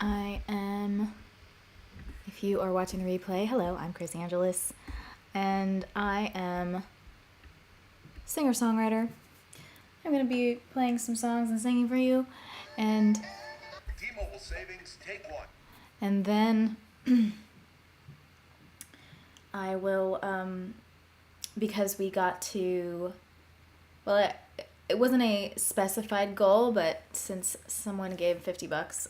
I am, if you are watching the replay, hello, I'm Chris Angeles, and I am singer-songwriter. I'm going to be playing some songs and singing for you, and T-Mobile savings, take one. And then I will, because we got to, well, it wasn't a specified goal, but since someone gave $50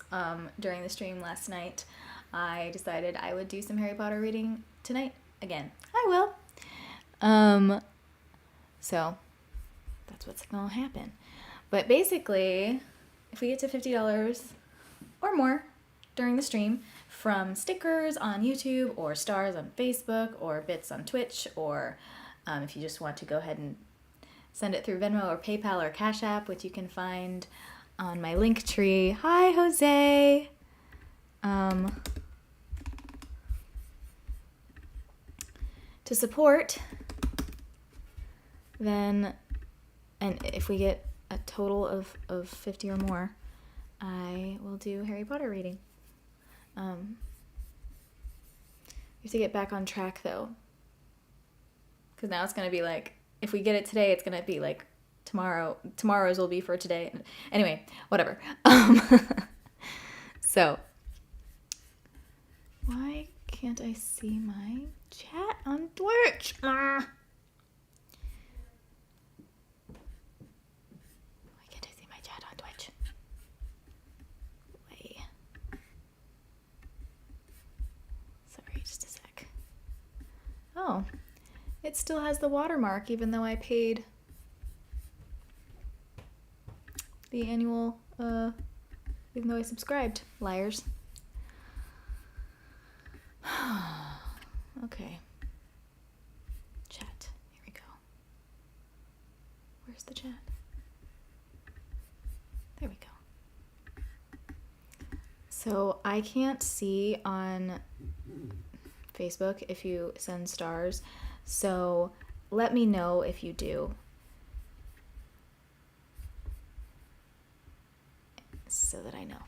during the stream last night, I decided I would do some Harry Potter reading tonight again. I will. So that's what's gonna happen. But basically, if we get to $50 or more during the stream from stickers on YouTube or stars on Facebook or bits on Twitch, or if you just want to go ahead and send it through Venmo or PayPal or Cash App, which you can find on my link tree. Hi, Jose. To support, then, and if we get a total of 50 or more, I will do Harry Potter reading. We have to get back on track, though, because now it's going to be like, if we get it today, it's going to be like tomorrow's will be for today. Anyway, whatever. So, why can't I see my chat on Twitch? Why can't I see my chat on Twitch? Wait. Sorry, just a sec. Oh. It still has the watermark, even though I paid the annual, even though I subscribed. Liars. Okay. Chat. Here we go. Where's the chat? There we go. So I can't see on Facebook if you send stars. So let me know if you do, so that I know.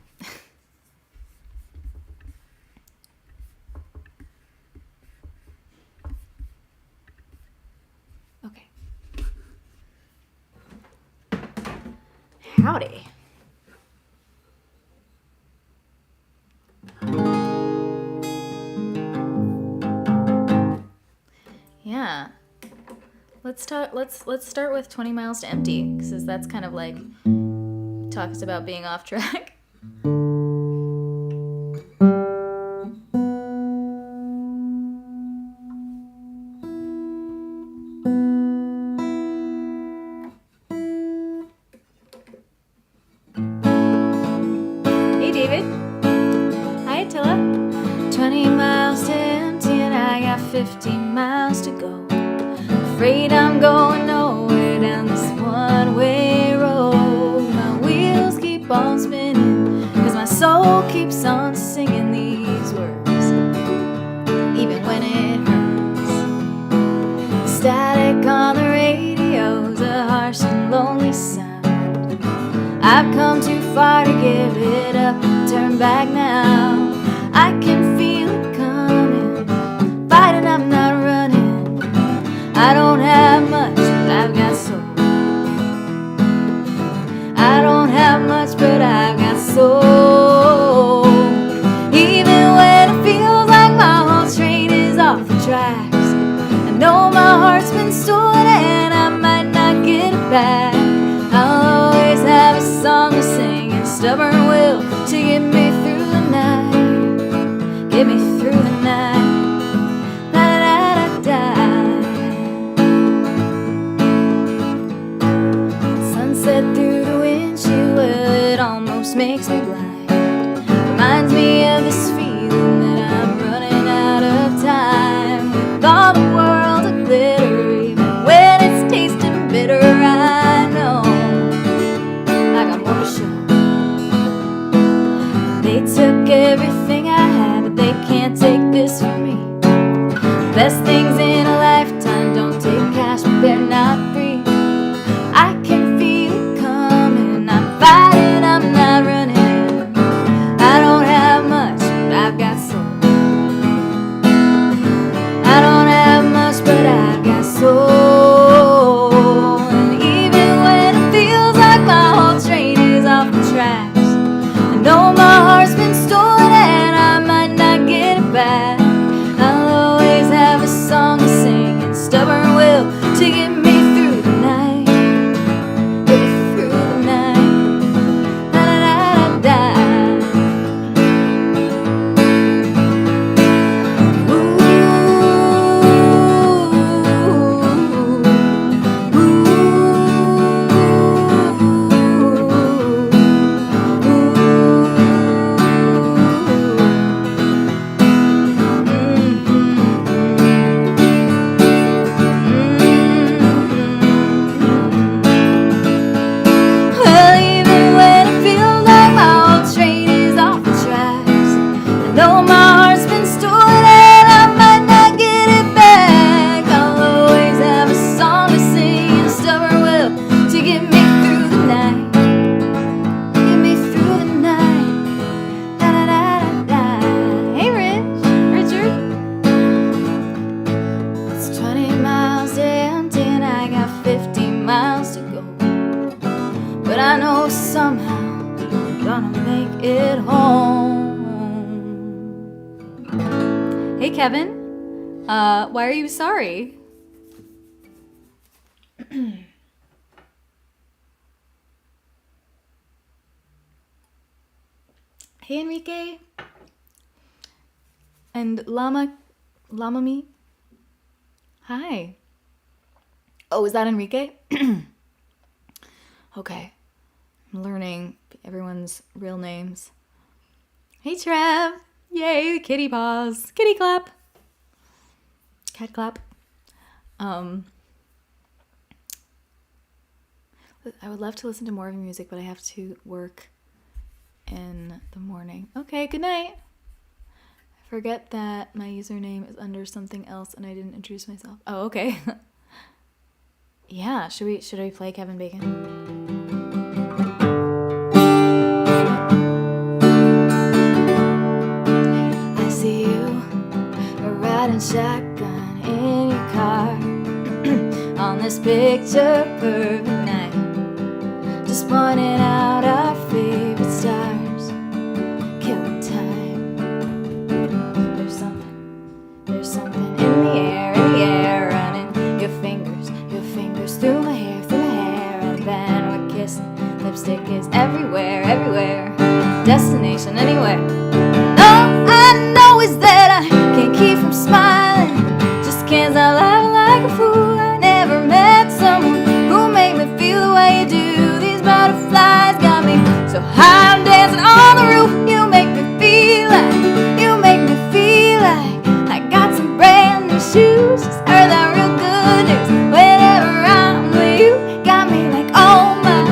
Okay. Howdy. Yeah. Let's start with 20 Miles to Empty, because that's kind of like talks about being off track. Hey David. Hi Attila. 20 miles to empty and I got 50 miles to go. Afraid I'm going nowhere down this one-way road. My wheels keep on spinning, cause my soul keeps on singing these words, even when it hurts. Static on the radio's a harsh and lonely sound. I've come too far to give it up, turn back now. I can feel it coming, fighting, I'm not running. I don't have much, but I've got soul. I don't have much, but I've got soul. Even when it feels like my whole train is off the tracks, I know my heart's been stolen and I might not get it back. I'll always have a song to sing and stubborn will to get me through the night. Get me through the night. Through the windshield, well, it almost makes me blind. Reminds me of this feeling that I'm running out of time. With all the world a glitter, even when it's tasting bitter, I know I got more to show. They took everything I had, but they can't take this from me. The best things in a lifetime don't take cash, but they're not free. I can feel it coming, I'm fighting, I'm not running. I don't have tracks. I know my heart's been stolen and I might not get it back. I'll always have a song to sing and stubborn will to get me through the night. Get me through the night. Da da da da da. Well, even when it feels like my old train is off the tracks, I know my heart's been stolen and I might not get it back. I'll always have a song to sing and a stubborn will to get me through the night. Get me through the night. Da da da da da. Hey, Richard. It's 20 miles to empty and I got 50 miles to go. But I know somehow I'm gonna make it home. Hey, Kevin. Why are you sorry? Hey, Enrique. And Llama Me. Hi. Oh, is that Enrique? Okay. I'm learning everyone's real names. Hey, Trev. Yay, kitty paws. Kitty clap. Cat clap. I would love to listen to more of your music, but I have to work in the morning. Okay, good night. I forget that my username is under something else and I didn't introduce myself. Oh, okay. Yeah, should we play Kevin Bacon? I see you riding shotgun in your car on this picture perfect night, just pointing out our favorite stars, killing time. There's something in the air, running your fingers through my hair, and then we're kissing. Lipstick is everywhere, destination anywhere. All I know is that I can't keep from smiling, just can't stop laughing like a fool. I never met someone who made me feel the way you do. These butterflies got me so high, I'm dancing on the roof. You make me feel like I got some brand new shoes. Just heard that real good news. Whenever I'm with you, got me like, oh my,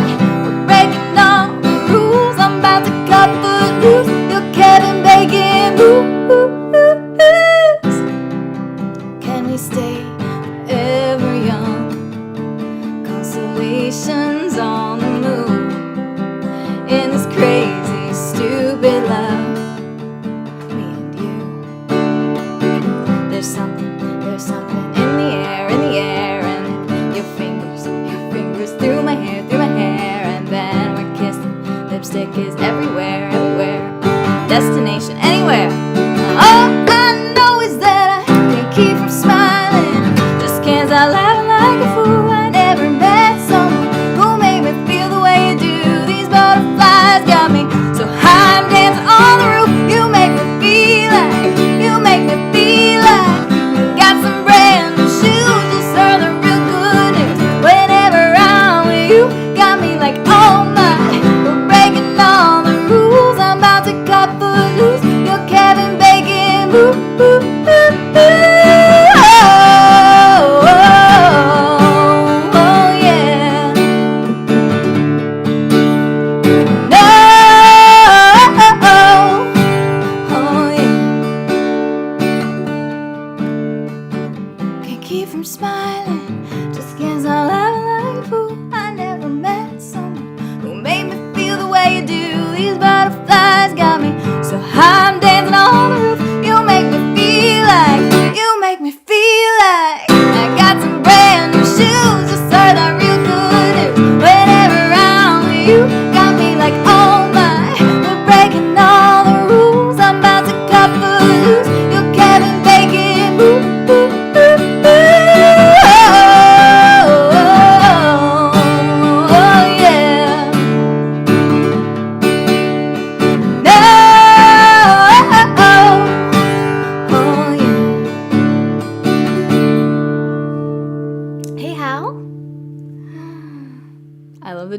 we're breaking all the rules. I'm about to cut footloose. You're Kevin Bacon moves. Can we stay forever young? Constellations on the moon, in this crazy, stupid love. Me and you. There's something in the air, and your fingers through my hair, and then we're kissing. Lipstick is everywhere, destination anywhere. All I know is that I can't keep from smiling, just can't stop laughing like a fool. I never met someone who made me feel the way you do. These butterflies got me so high, I'm dancing on the roof. You make me feel like got some brand new shoes. Just heard the real good news. Whenever I'm with you, got me like, oh my, we're breaking all the rules. I'm about to cut footloose. You're Kevin Bacon.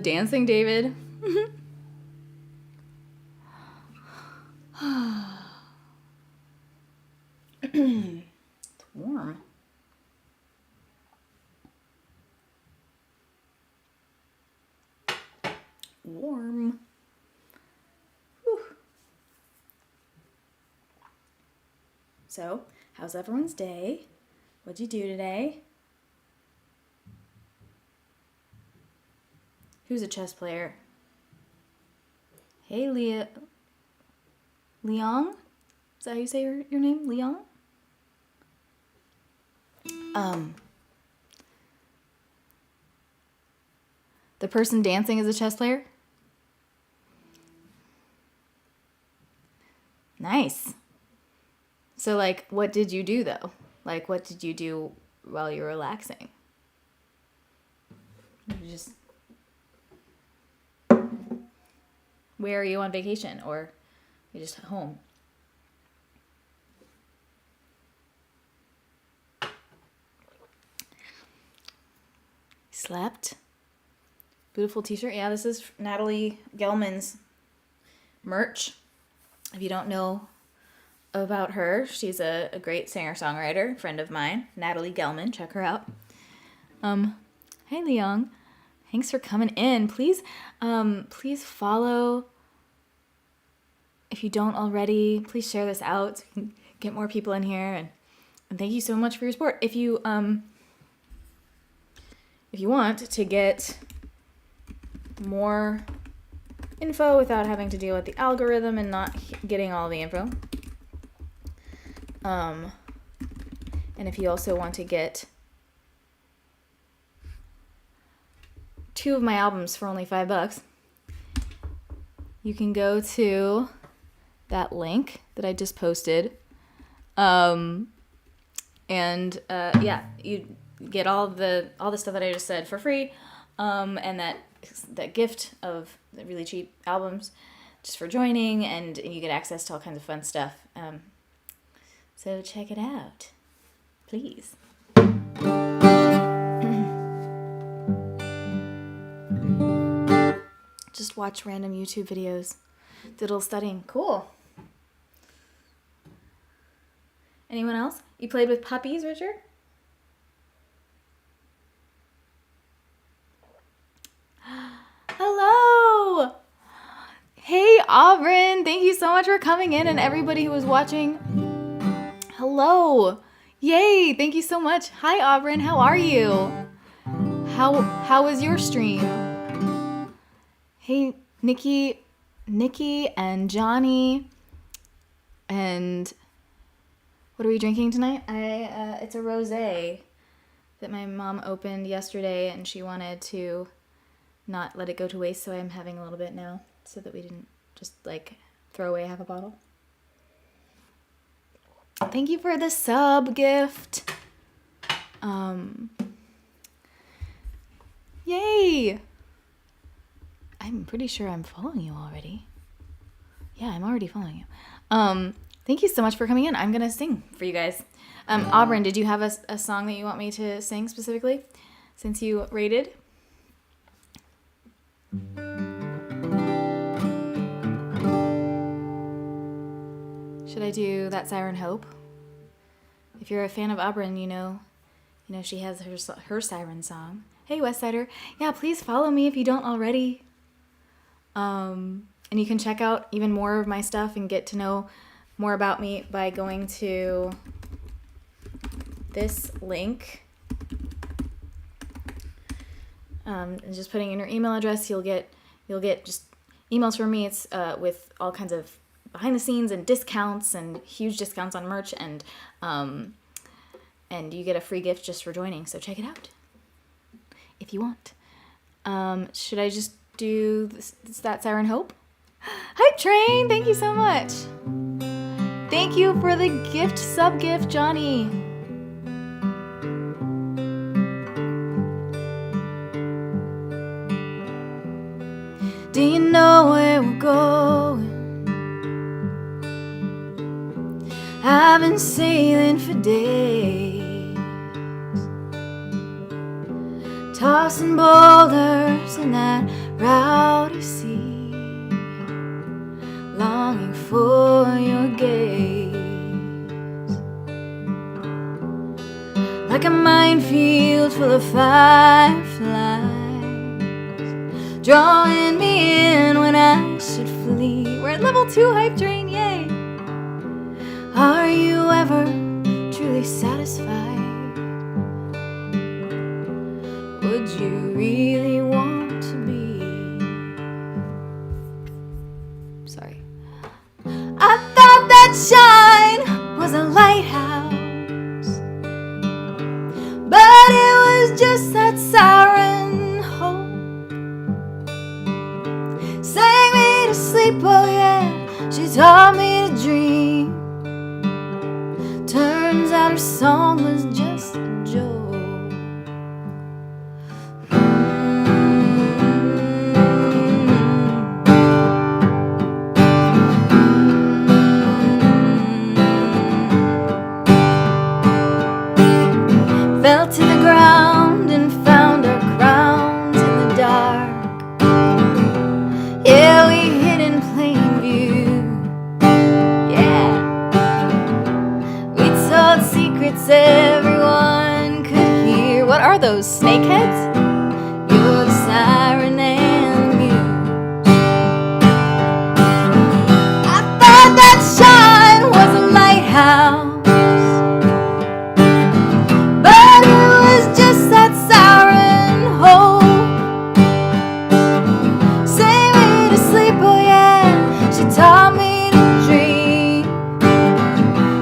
dancing, David. It's warm. Warm. Whew. So, how's everyone's day? What'd you do today? Who's a chess player? Hey, Leong? Is that how you say your name? Leong? The person dancing is a chess player? Nice. So, like, what did you do, though? Like, what did you do while you were relaxing? You just... Where are you on vacation? Or you're just home? Slept? Beautiful t-shirt. Yeah, this is Natalie Gelman's merch. If you don't know about her, she's a great singer-songwriter, friend of mine, Natalie Gelman. Check her out. Hey, Leong. Thanks for coming in. Please follow. If you don't already, please share this out so we can get more people in here. And thank you so much for your support. If you want to get more info without having to deal with the algorithm and not getting all the info, and if you also want to get 2 of my albums for only $5, you can go to that link that I just posted, and you get all the stuff that I just said for free, and that gift of the really cheap albums just for joining, and you get access to all kinds of fun stuff. So check it out, please. Just watch random YouTube videos. Diddle studying. Cool. Anyone else? You played with puppies, Richard? Hello! Hey, Auburn! Thank you so much for coming in, and everybody who was watching. Hello! Yay! Thank you so much. Hi, Auburn. How are you? How was your stream? Hey, Nikki, and Johnny, and what are we drinking tonight? It's a rosé that my mom opened yesterday, and she wanted to not let it go to waste, so I'm having a little bit now, so that we didn't just like throw away half a bottle. Thank you for the sub gift. Yay! I'm pretty sure I'm following you already. Yeah, I'm already following you. Thank you so much for coming in. I'm gonna sing for you guys. Auburn, did you have a song that you want me to sing specifically, since you rated? Should I do That Siren Hope? If you're a fan of Auburn, you know she has her siren song. Hey, Westsider. Yeah, please follow me if you don't already. And you can check out even more of my stuff and get to know more about me by going to this link. And just putting in your email address, you'll get just emails from me. It's with all kinds of behind the scenes and discounts and huge discounts on merch, and you get a free gift just for joining. So check it out if you want. Should I just do That Siren Hope? Hype Train, thank you so much. Thank you for the gift, sub gift, Johnny. Do you know where we're going? I've been sailing for days, tossing boulders in that rowdy sea, longing for your gaze, like a minefield full of fireflies, drawing me in when I should flee. We're at level 2 hype train, yay! Are you ever truly satisfied? Would you really want to be? Sorry. I thought that shine was a lighthouse, but it was just that siren hope, sang me to sleep, oh yeah, she taught me to dream. Turns out her song was just a joke. Fell to the ground and found our crowns in the dark. Yeah, we hid in plain view. Yeah, we told secrets everyone could hear. What are those, snakeheads? You're the siren and the muse. I thought that shine was a lighthouse, but it was just that siren hope, sang me to sleep, oh yeah, she taught me to dream.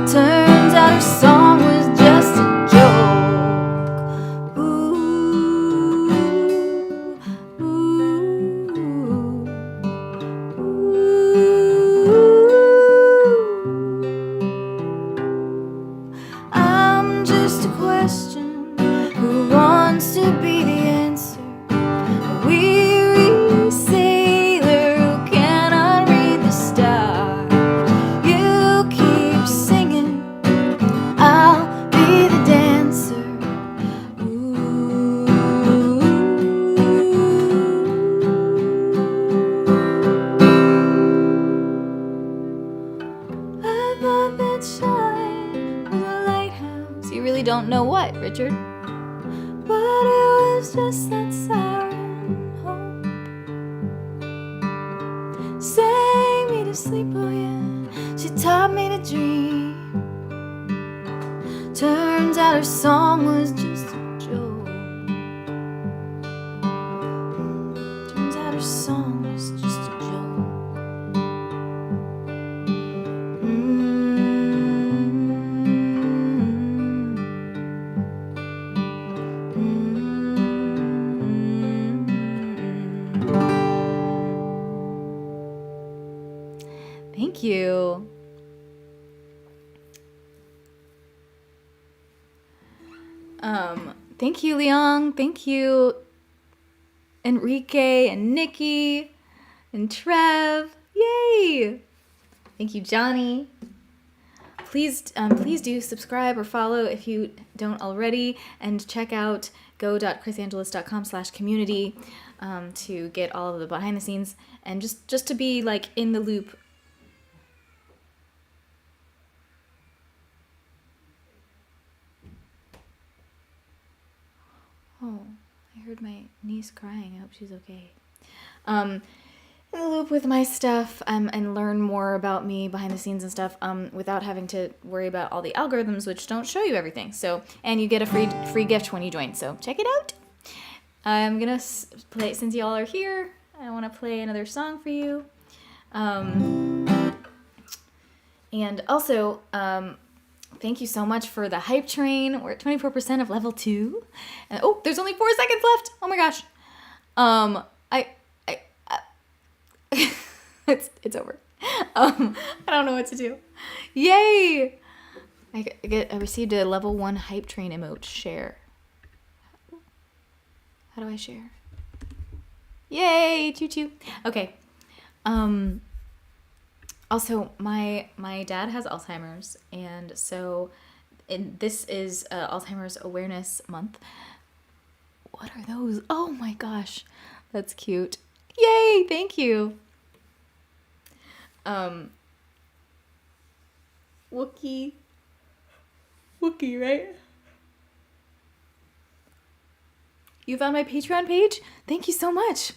Turns out her song was just a joke. Ooh, ooh, ooh. I'm just a question who wants to be the answer. A weary sailor who cannot read the stars. You keep singing, I'll be the dancer. Ooh. I thought that shine was a lighthouse. You really don't know what, Richard? But it was just that siren hope, sang me to sleep, oh yeah, she taught me to dream. Turns out her song was just a joke. Turns out her song was just a joke. Thank you. Thank you, Leong. Thank you, Enrique and Nikki and Trev. Yay! Thank you, Johnny. Please do subscribe or follow if you don't already, and check out go.chrisangelis.com/community to get all of the behind the scenes and just to be like in the loop. Oh, I heard my niece crying. I hope she's okay. In the loop with my stuff and learn more about me behind the scenes and stuff without having to worry about all the algorithms, which don't show you everything. So, and you get a free gift when you join. So check it out. I'm gonna play, since y'all are here, I want to play another song for you. And also, thank you so much for the hype train. We're at 24% of level 2. And oh, there's only 4 seconds left. Oh my gosh. It's over. I don't know what to do. Yay! I received a level 1 hype train emote. Share. How do I share? Yay! Choo choo. Okay. Also, my dad has Alzheimer's, and so this is Alzheimer's Awareness Month. What are those? Oh my gosh, that's cute. Yay! Thank you. Wookie, right? You found my Patreon page? Thank you so much.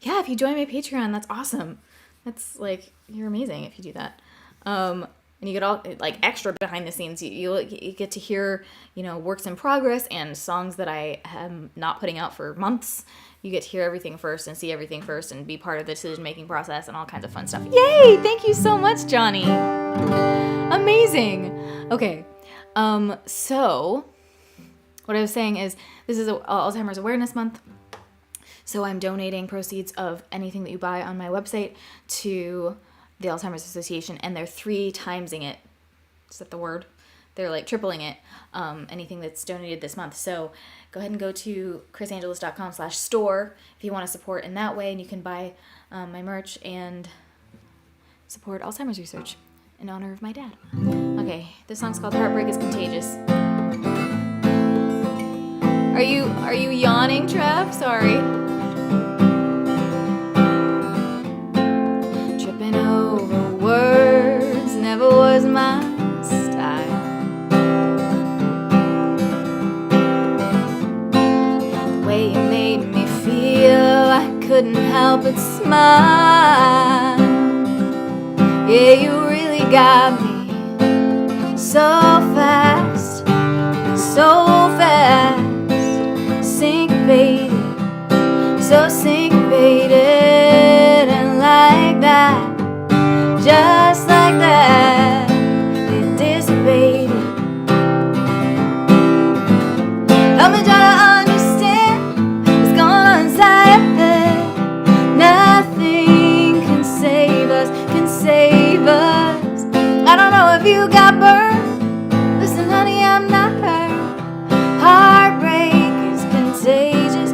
Yeah, if you join my Patreon, that's awesome. That's like, you're amazing if you do that. And you get all like extra behind the scenes. You get to hear, works in progress and songs that I am not putting out for months. You get to hear everything first and see everything first and be part of the decision-making process and all kinds of fun stuff. Yay! Thank you so much, Johnny. Amazing. Okay. So what I was saying is this is Alzheimer's Awareness Month. So I'm donating proceeds of anything that you buy on my website to the Alzheimer's Association, and they're 3 timesing it. Is that the word? They're like tripling it, anything that's donated this month. So go ahead and go to chrisangelis.com/store if you want to support in that way, and you can buy my merch and support Alzheimer's research in honor of my dad. Okay, this song's called Heartbreak is Contagious. Are you yawning, Trev? Sorry. Tripping over words never was my style. The way you made me feel, I couldn't help but smile. Yeah, you really got me so fast, syncopated, so syncopated, and like that, just like that, it dissipated. Help me try to understand what's going on inside your head. Nothing can save us, I don't know if you got burned. Listen, honey, I'm not hurt. Heartbreak is contagious.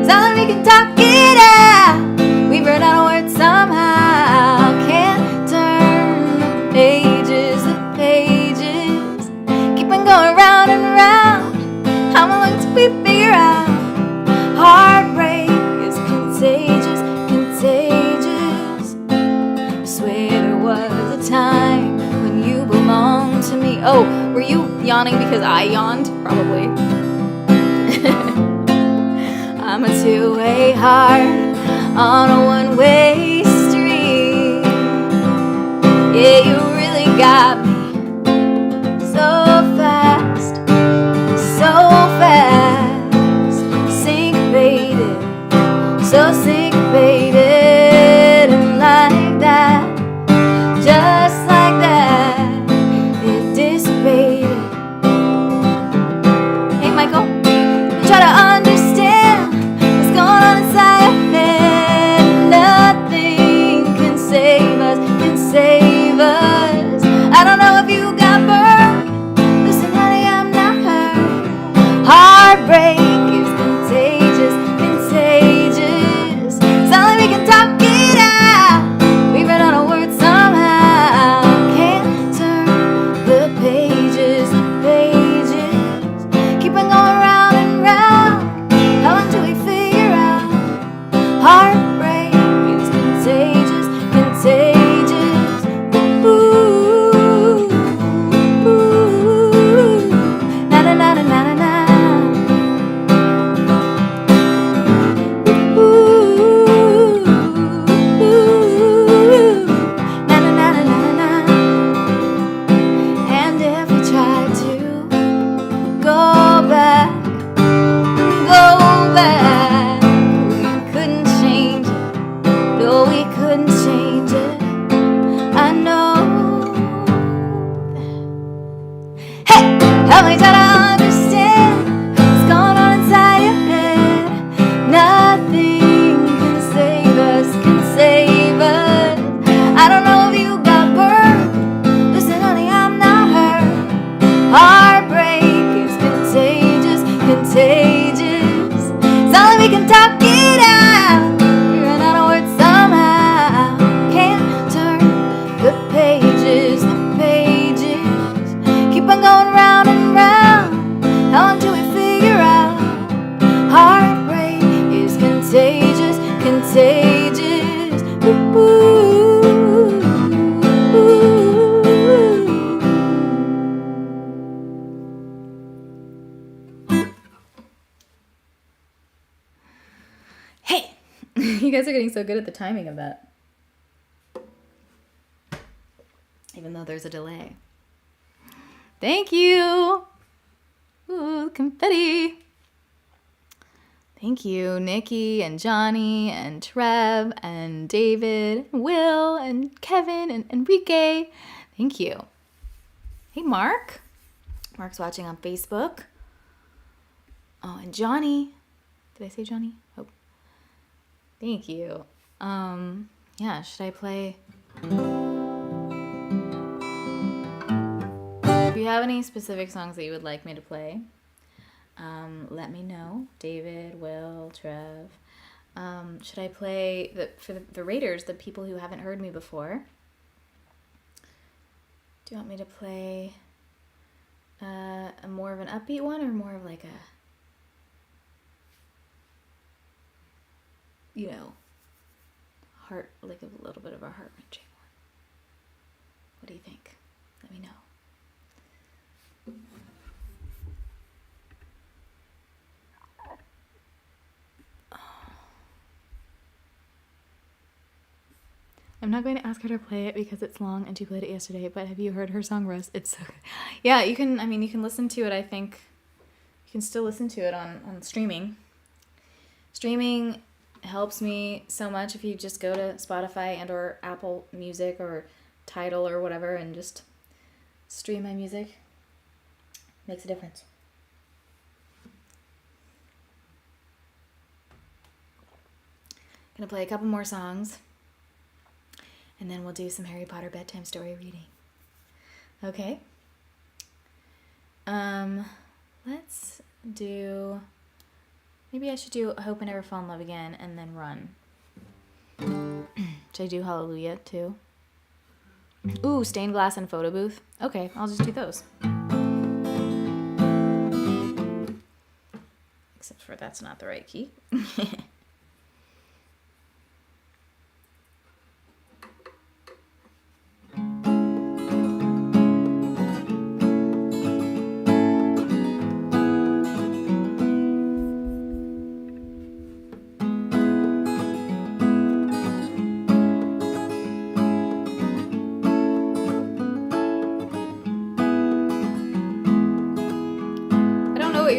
Sound like we can talk it out. We run out of words somehow. Can't turn the pages. Keep on going round and round. How long till we figure out? Heartbreak is contagious. I swear there was a time when you belonged to me. Oh, were you yawning because I yawned? Probably. I'm a two-way heart on a one-way street. Yeah, you really got me so fast, syncopated, so syncopated, and like that, just like that, it dissipated. Hey, Michael, try to understand what's going on inside your head. Nothing can save us, I don't know if you got burned. Listen, honey, I'm not hurt. Heartbreak is contagious. Sound like we can talk it out. We ran out of words somehow. Can't turn the pages. Keep on going round and round. How long till we figure out? Heartbreak is contagious. Ooh, na na na na na na. Ooh, na na na na na na. And if we try to go back, we couldn't change it. No, we couldn't change it. I know. Hey, help me try to understand what's going on inside your head. Nothing can save us, I don't know if you got burned. Listen, honey, I'm not hurt. Heartbreak is contagious. Sound like we can talk it out. We run out of words somehow. guys are getting so good at the timing of that. Even though there's a delay. Thank you. Ooh, confetti. Thank you, Nikki and Johnny and Trev and David, and Will and Kevin and Enrique. Thank you. Hey, Mark. Mark's watching on Facebook. Oh, and Johnny. Did I say Johnny? Oh. Thank you. Yeah, should I play? If you have any specific songs that you would like me to play, let me know. David, Will, Trev. Should I play for the Raiders, the people who haven't heard me before? Do you want me to play a more of an upbeat one or more of like a, you know, heart, like a little bit of a heart-wrenching one? What do you think? Let me know. I'm not going to ask her to play it because it's long and she played it yesterday, but have you heard her song Rust? It's so good. Yeah, you can listen to it, I think. You can still listen to it on streaming. Streaming helps me so much if you just go to Spotify and or Apple Music or Tidal or whatever and just stream my music. Makes a difference. Gonna play a couple more songs. And then we'll do some Harry Potter bedtime story reading. Okay? Let's do... Maybe I should do Hope I Never Fall in Love Again and then Run. Should I do Hallelujah too? Ooh, Stained Glass and Photo Booth. Okay, I'll just do those. Except for that's not the right key.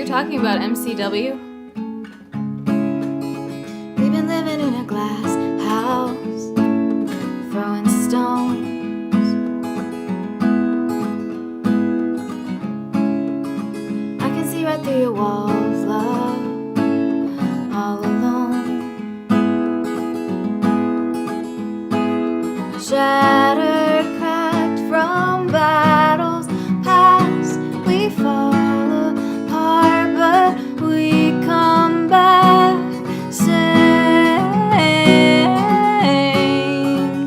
Talking about MCW. We've been living in a glass house, throwing stones. I can see right through your walls, love, all alone. Shattered, cracked from battles past, we fall. We come back, stained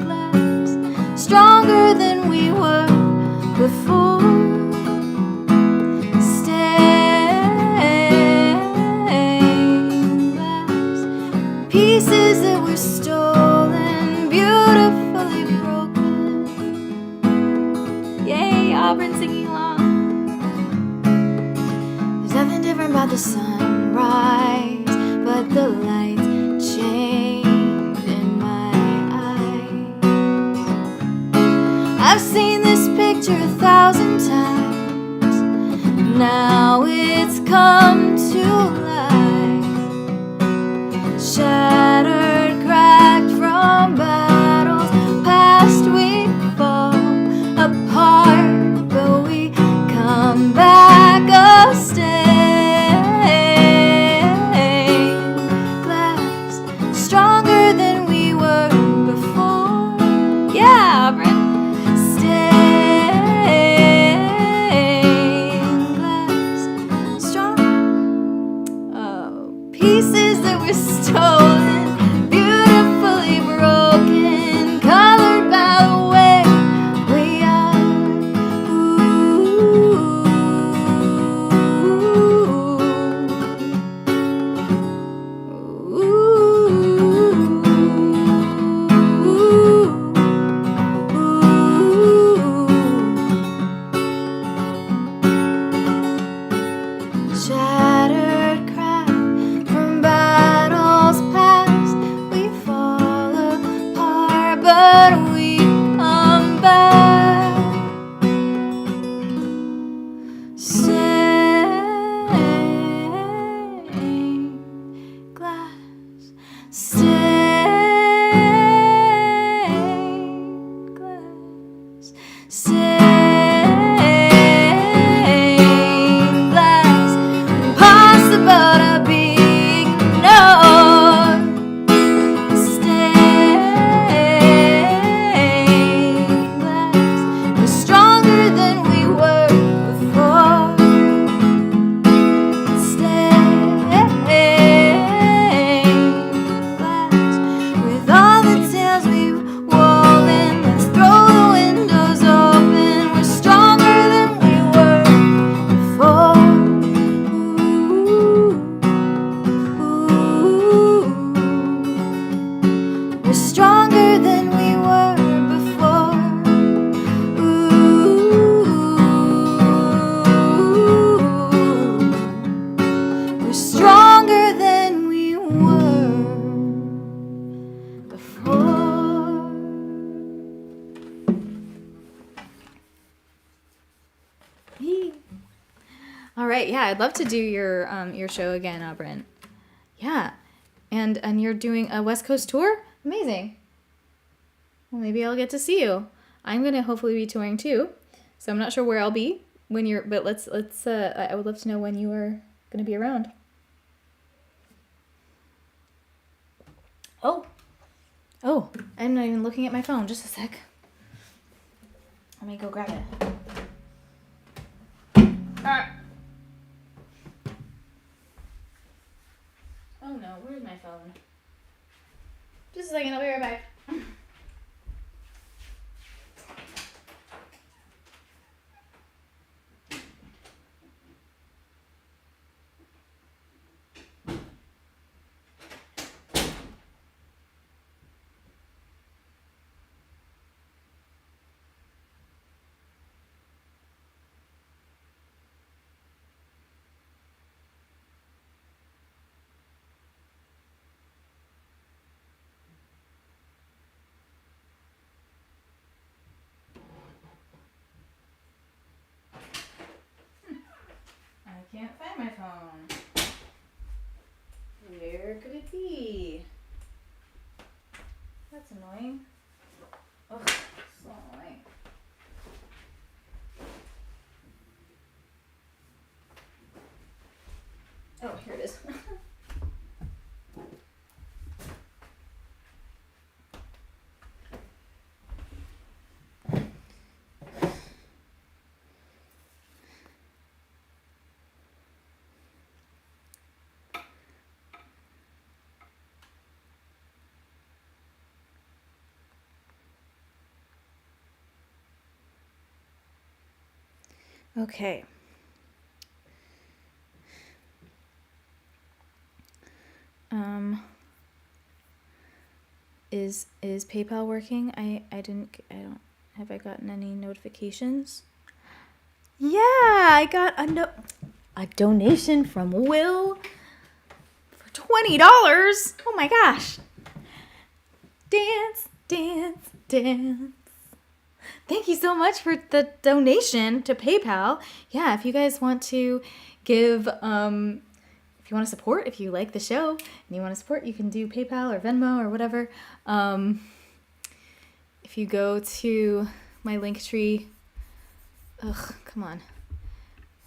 glass, stronger than we were before. Stained glass, pieces that were stolen, beautifully broken. Yay, Auburn singing along. Nothing different about the sunrise, but the light changed in my eyes. I've seen this picture 1,000 times. Now it's come to life. Shattered, cracked from battles past, we fall apart, but we come back a step. but we come back. Stained glass, stained glass, stained glass, impossible to be ignored. Stained glass, we're stronger than we were before. With all the tales we've woven, let's throw the windows open. We're stronger than we were before. We're stronger than we were before. We're stronger than we were before. All right, yeah, I'd love to do your show again, Brent. Yeah, and you're doing a West Coast tour? Amazing. Well, maybe I'll get to see you. I'm gonna hopefully be touring too, so I'm not sure where I'll be when you're. But let's. I would love to know when you are gonna be around. Oh, I'm not even looking at my phone. Just a sec. Let me go grab it. Oh no, where's my phone? Just a second, I'll be right back. I can't find my phone. Where could it be? That's annoying. Oh, so annoying. Oh, here it is. Okay. Is PayPal working? I don't have I gotten any notifications? Yeah, I got a donation from Will for $20. Oh my gosh. Dance, dance, dance. Thank you so much for the donation to PayPal. Yeah, if you guys want to give, if you want to support, if you like the show and you want to support, you can do PayPal or Venmo or whatever. If you go to my Linktree, come on.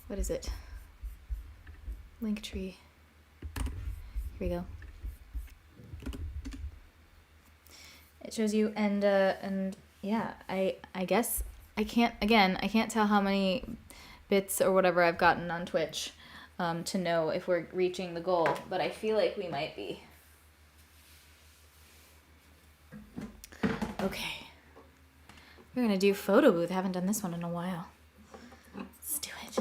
What is it? Linktree. Here we go. It shows you, and yeah, I guess I can't tell how many bits or whatever I've gotten on Twitch to know if we're reaching the goal, but I feel like we might be. Okay. We're gonna do photo booth. I haven't done this one in a while. Let's do it.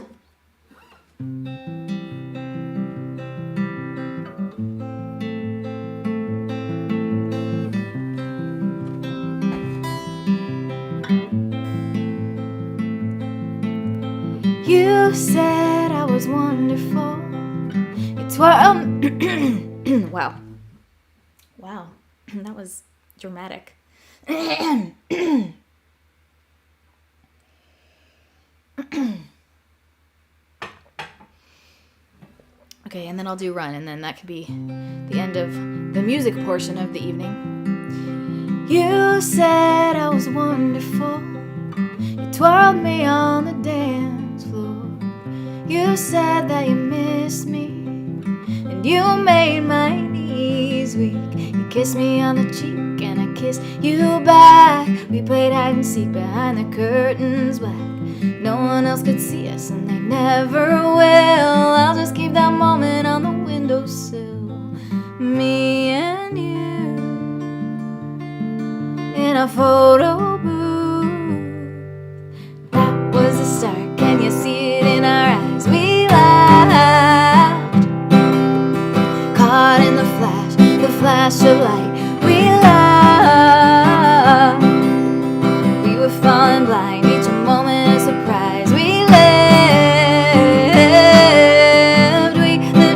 You said I was wonderful. It's what wow. Wow. That was dramatic. Okay, and then I'll do Run, and then that could be the end of the music portion of the evening. You said I was wonderful. You twirled me on the dance floor. You said that you missed me, and you made my knees weak. You kissed me on the cheek, and I kissed you back. We played hide and seek behind the curtains black. No one else could see us, and they never will. I'll just keep that moment on the windowsill. Me and you in a photo booth. That was the start. Can you see it in our eyes? We laughed, caught in the flash of light. We laughed. We were falling blind, each a moment of surprise. We lived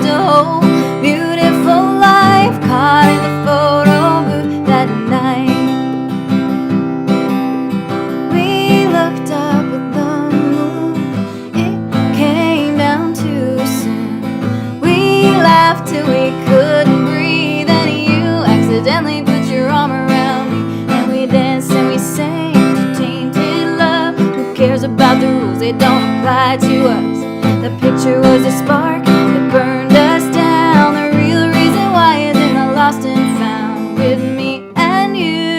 a whole beautiful life, caught in the photo booth that night. We looked up at the moon, it came down too soon. We laughed till we couldn't breathe, and you accidentally put your arm around me, and we danced and we sang. About the rules, they don't apply to us. The picture was a spark that burned us down. The real reason why is in the lost and found, with me and you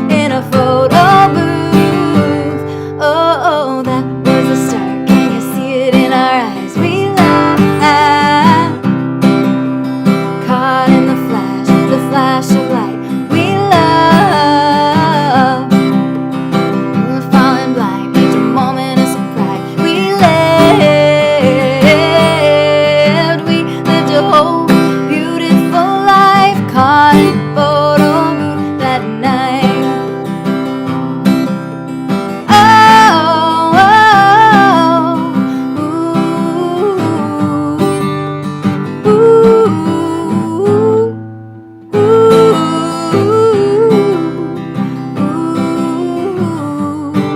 in a photo booth. Oh, that was the start. Can you see it in our eyes? We laughed, caught in the flash of light. We loved.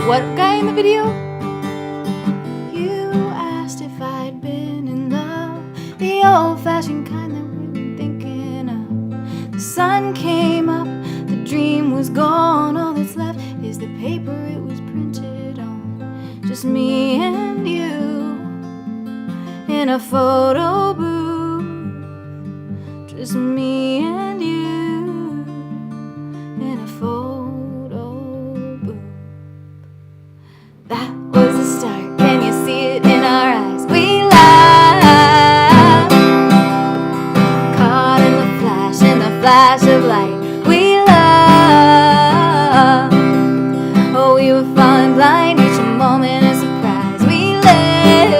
What guy in the video? You asked if I'd been in love, the old-fashioned kind that we've been thinking of. The sun came up, the dream was gone. All that's left is the paper it was printed on. Just me and you in a photo booth. Just me and you in a photo booth. That was the start. Can you see it in our eyes? We laughed, caught in the flash of light. We loved. Oh, we were falling blind, each a moment of surprise. We lived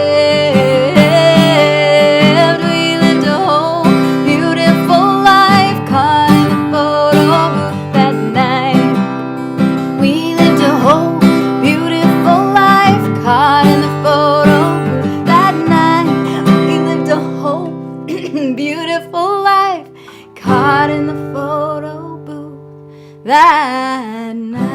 a whole beautiful life, caught in the photo booth that night. We lived a whole beautiful life, caught in the photo booth that night. We lived a whole beautiful life, caught in the photo booth that night.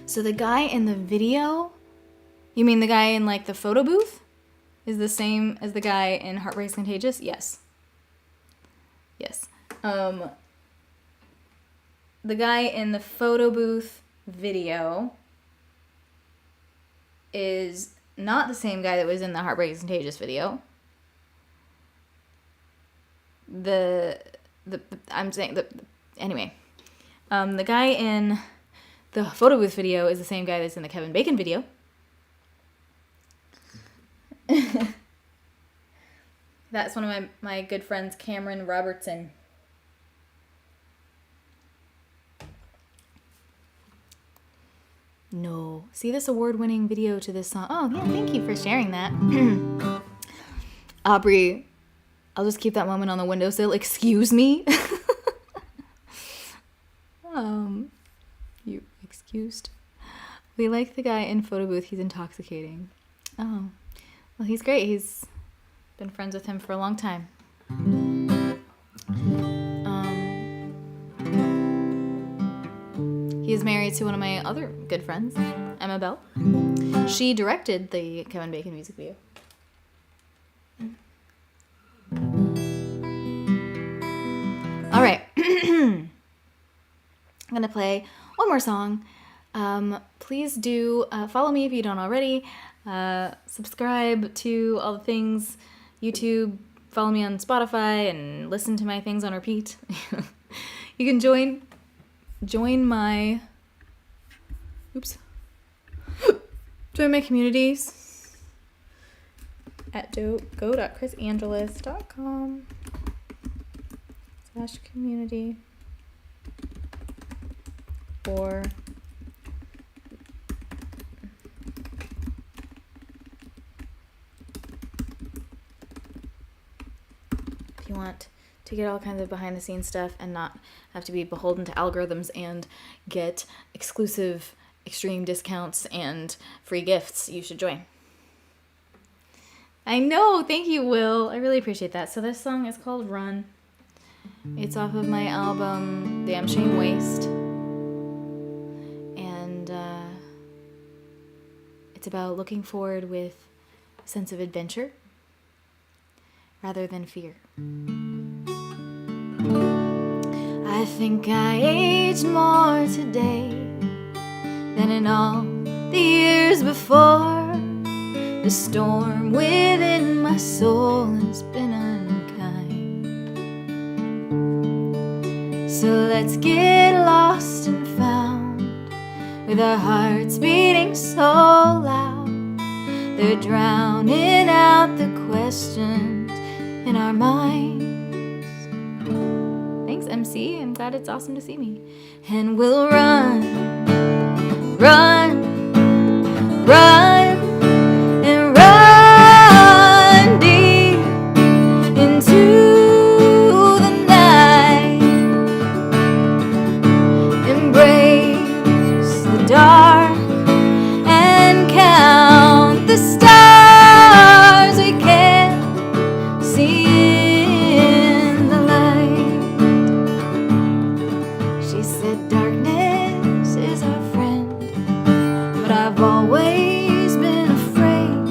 So the guy in the video, you mean the guy in like the photo booth, is the same as the guy in Heartbreak's Contagious? Yes. Yes. The guy in the photo booth video is not the same guy that was in the Heartbreak Contagious video. Anyway, the guy in the photo booth video is the same guy that's in the Kevin Bacon video. That's one of my good friends, Cameron Robertson. No. See this award-winning video to this song. Oh, yeah, thank you for sharing that. Aubrey, I'll just keep that moment on the windowsill. Excuse me? You excused? We like the guy in photo booth. He's intoxicating. Oh, well, he's great. He's been friends with him for a long time. He is married to one of my other good friends, Emma Bell. She directed the Kevin Bacon music video. All right. I'm going to play one more song. Please do follow me if you don't already. Subscribe to all the things. YouTube. Follow me on Spotify and listen to my things on repeat. You can join my join my communities at go.chrisangelis.com/community or if you want to get all kinds of behind the scenes stuff and not have to be beholden to algorithms and get exclusive extreme discounts and free gifts, you should join. I know, thank you, Will. I really appreciate that. So this song is called Run. It's off of my album Damn Shame Waste. And it's about looking forward with a sense of adventure rather than fear. I think I aged more today than in all the years before. The storm within my soul has been unkind. So let's get lost and found, with our hearts beating so loud they're drowning out the questions in our minds. Thanks, MC. I'm glad it's awesome to see me. And we'll run, run, run, and run deep into the night. Embrace the dark and count the stars we can't see in the light. She said darkness is our friend, but I've always been afraid.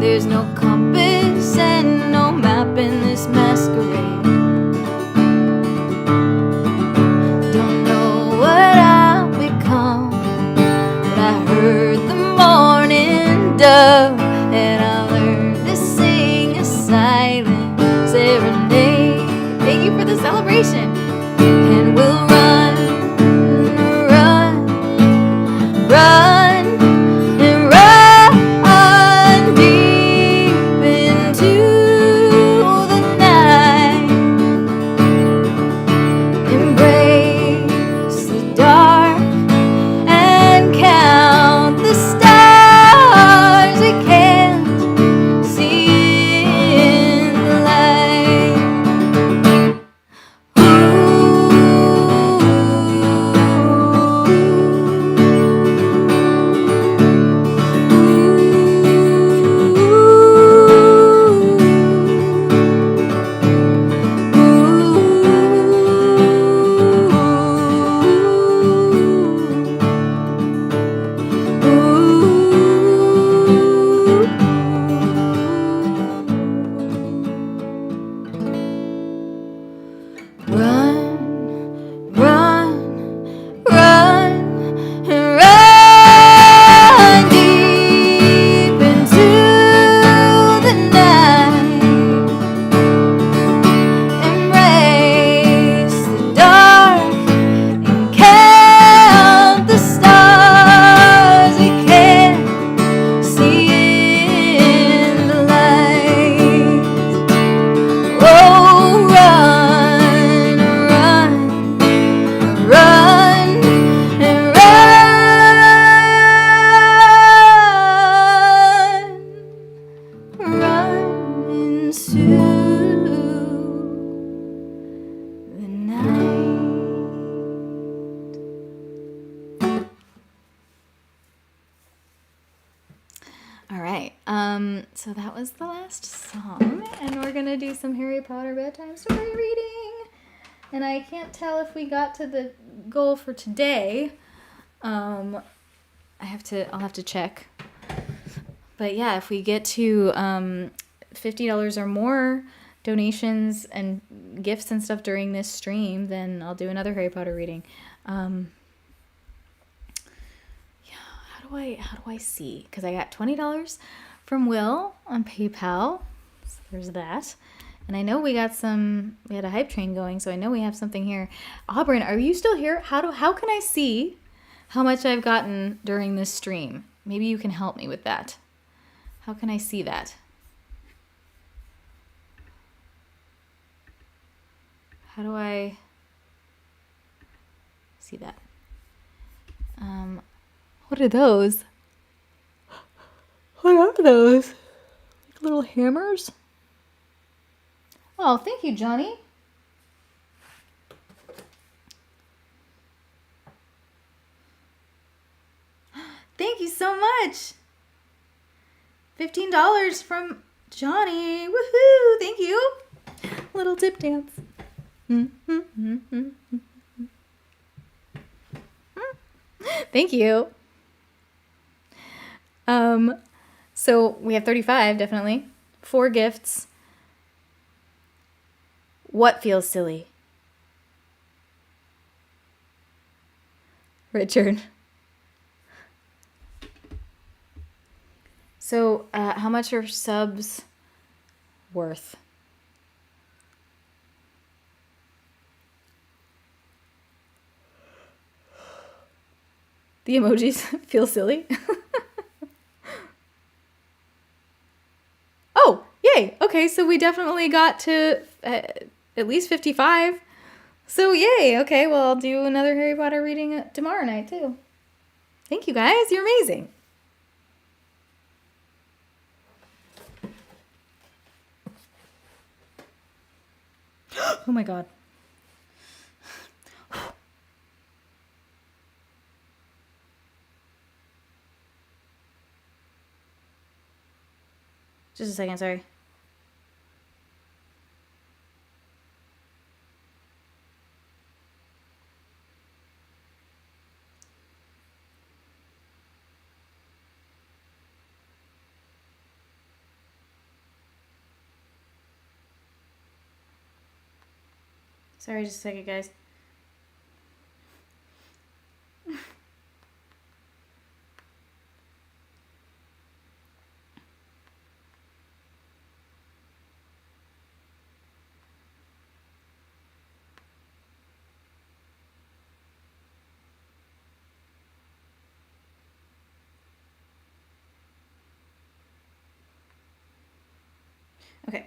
There's no compass and no map in this masquerade. Don't know what I'll become, but I heard the morning dove, and I learned to sing a silent serenade. Thank you for the celebration. And we'll run, run, run, and run deep into the night. Embrace the dark and count the stars we can't see in the light. Run, run, run, and run deep into the night. Embrace the dark and count the stars we can't see in the light. Oh, run, run, run, and run into the night. All right. So that was the last song, and we're gonna do some Harry Potter bedtime story reading. And I can't tell if we got to the goal for today, I'll have to check. But yeah, if we get to $50 or more donations and gifts and stuff during this stream, then I'll do another Harry Potter reading. Yeah, how do I see? Because I got $20 from Will on PayPal. So there's that. And I know we had a hype train going, so I know we have something here. Auburn, are you still here? How can I see how much I've gotten during this stream? Maybe you can help me with that. How can I see that? How do I see that? What are those? What are those? Like little hammers? Oh, thank you, Johnny. Thank you so much. $15 from Johnny. Woohoo! Thank you. Little tip dance. Thank you. So we have 35, definitely. 4 gifts. What feels silly? Richard. So, how much are subs worth? The emojis feel silly. Oh, yay. Okay, so we definitely got to at least 55. So, yay. Okay, well, I'll do another Harry Potter reading tomorrow night, too. Thank you, guys. You're amazing. Oh, my God. Just a second, sorry. Sorry, just a second, guys. Okay.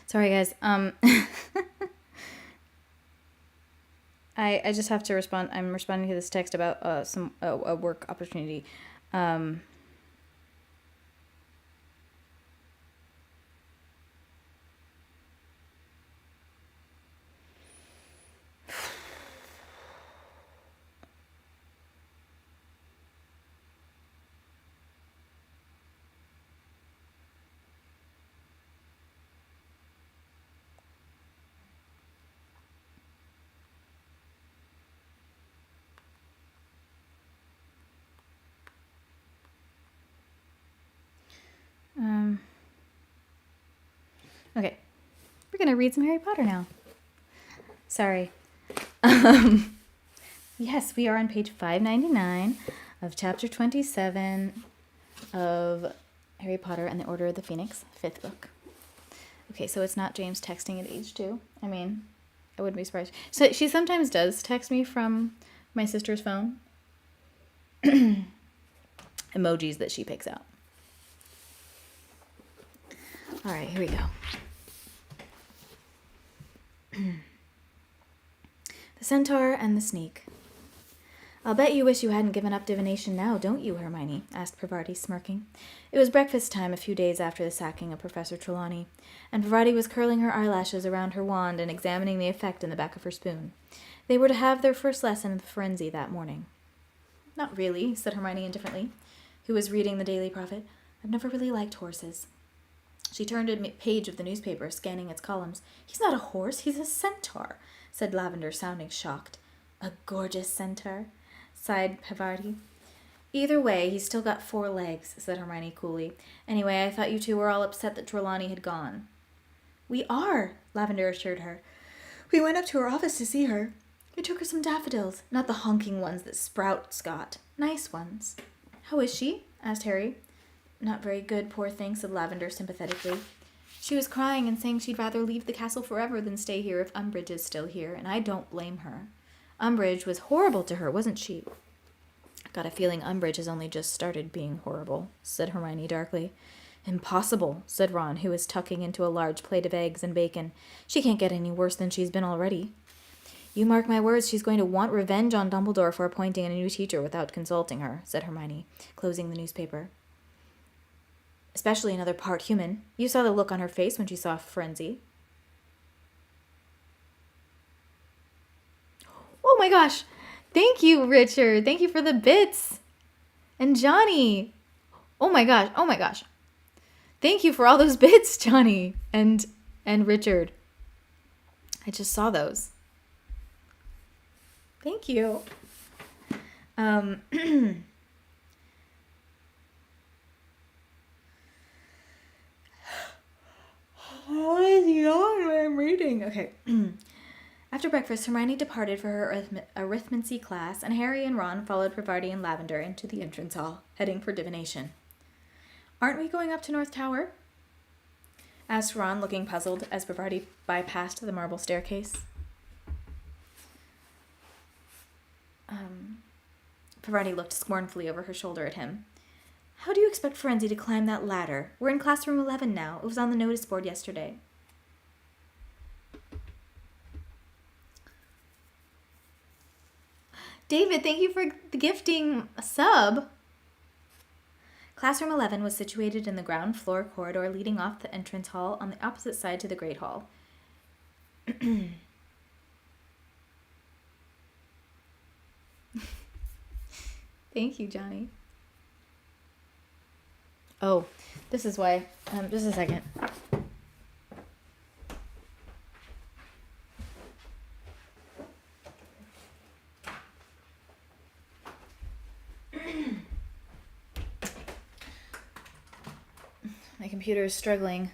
Sorry, guys. I just have to respond. I'm responding to this text about a work opportunity. Okay, we're gonna read some Harry Potter now. Sorry. Yes, we are on page 599 of chapter 27 of Harry Potter and the Order of the Phoenix, 5th book. Okay, so it's not James texting at age 2. I mean, I wouldn't be surprised. So she sometimes does text me from my sister's phone. Emojis that she picks out. All right, here we go. The Centaur and the Sneak. I'll bet you wish you hadn't given up divination now, don't you, Hermione? Asked Parvati, smirking. It was breakfast time a few days after the sacking of Professor Trelawney, and Parvati was curling her eyelashes around her wand and examining the effect in the back of her spoon. They were to have their first lesson in Forenzy that morning. Not really, said Hermione indifferently, who was reading the Daily Prophet. I've never really liked horses. She turned a page of the newspaper, scanning its columns. He's not a horse, he's a centaur, said Lavender, sounding shocked. A gorgeous centaur, sighed Parvati. Either way, he's still got 4 legs, said Hermione coolly. Anyway, I thought you two were all upset that Trelawney had gone. We are, Lavender assured her. We went up to her office to see her. We took her some daffodils, not the honking ones that Sprout's got. Nice ones. How is she? Asked Harry. Not very good, poor thing, said Lavender sympathetically. She was crying and saying she'd rather leave the castle forever than stay here if Umbridge is still here, and I don't blame her. Umbridge was horrible to her, wasn't she? Got a feeling Umbridge has only just started being horrible, said Hermione darkly. Impossible, said Ron, who was tucking into a large plate of eggs and bacon. She can't get any worse than she's been already. You mark my words, she's going to want revenge on Dumbledore for appointing a new teacher without consulting her, said Hermione, closing the newspaper. Especially another part human. You saw the look on her face when she saw Frenzy. Oh my gosh! Thank you, Richard! Thank you for the bits! And Johnny! Oh my gosh, oh my gosh. Thank you for all those bits, Johnny and Richard. I just saw those. Thank you. How is yawn when I'm reading? Okay. After breakfast, Hermione departed for her arithmancy class, and Harry and Ron followed Parvati and Lavender into the entrance hall, heading for divination. Aren't we going up to North Tower? Asked Ron, looking puzzled as Parvati bypassed the marble staircase. Parvati looked scornfully over her shoulder at him. How do you expect Frenzy to climb that ladder? We're in classroom 11 now. It was on the notice board yesterday. David, thank you for gifting a sub. Classroom 11 was situated in the ground floor corridor leading off the entrance hall on the opposite side to the Great Hall. Thank you, Johnny. Oh, this is why. Just a second. My computer is struggling.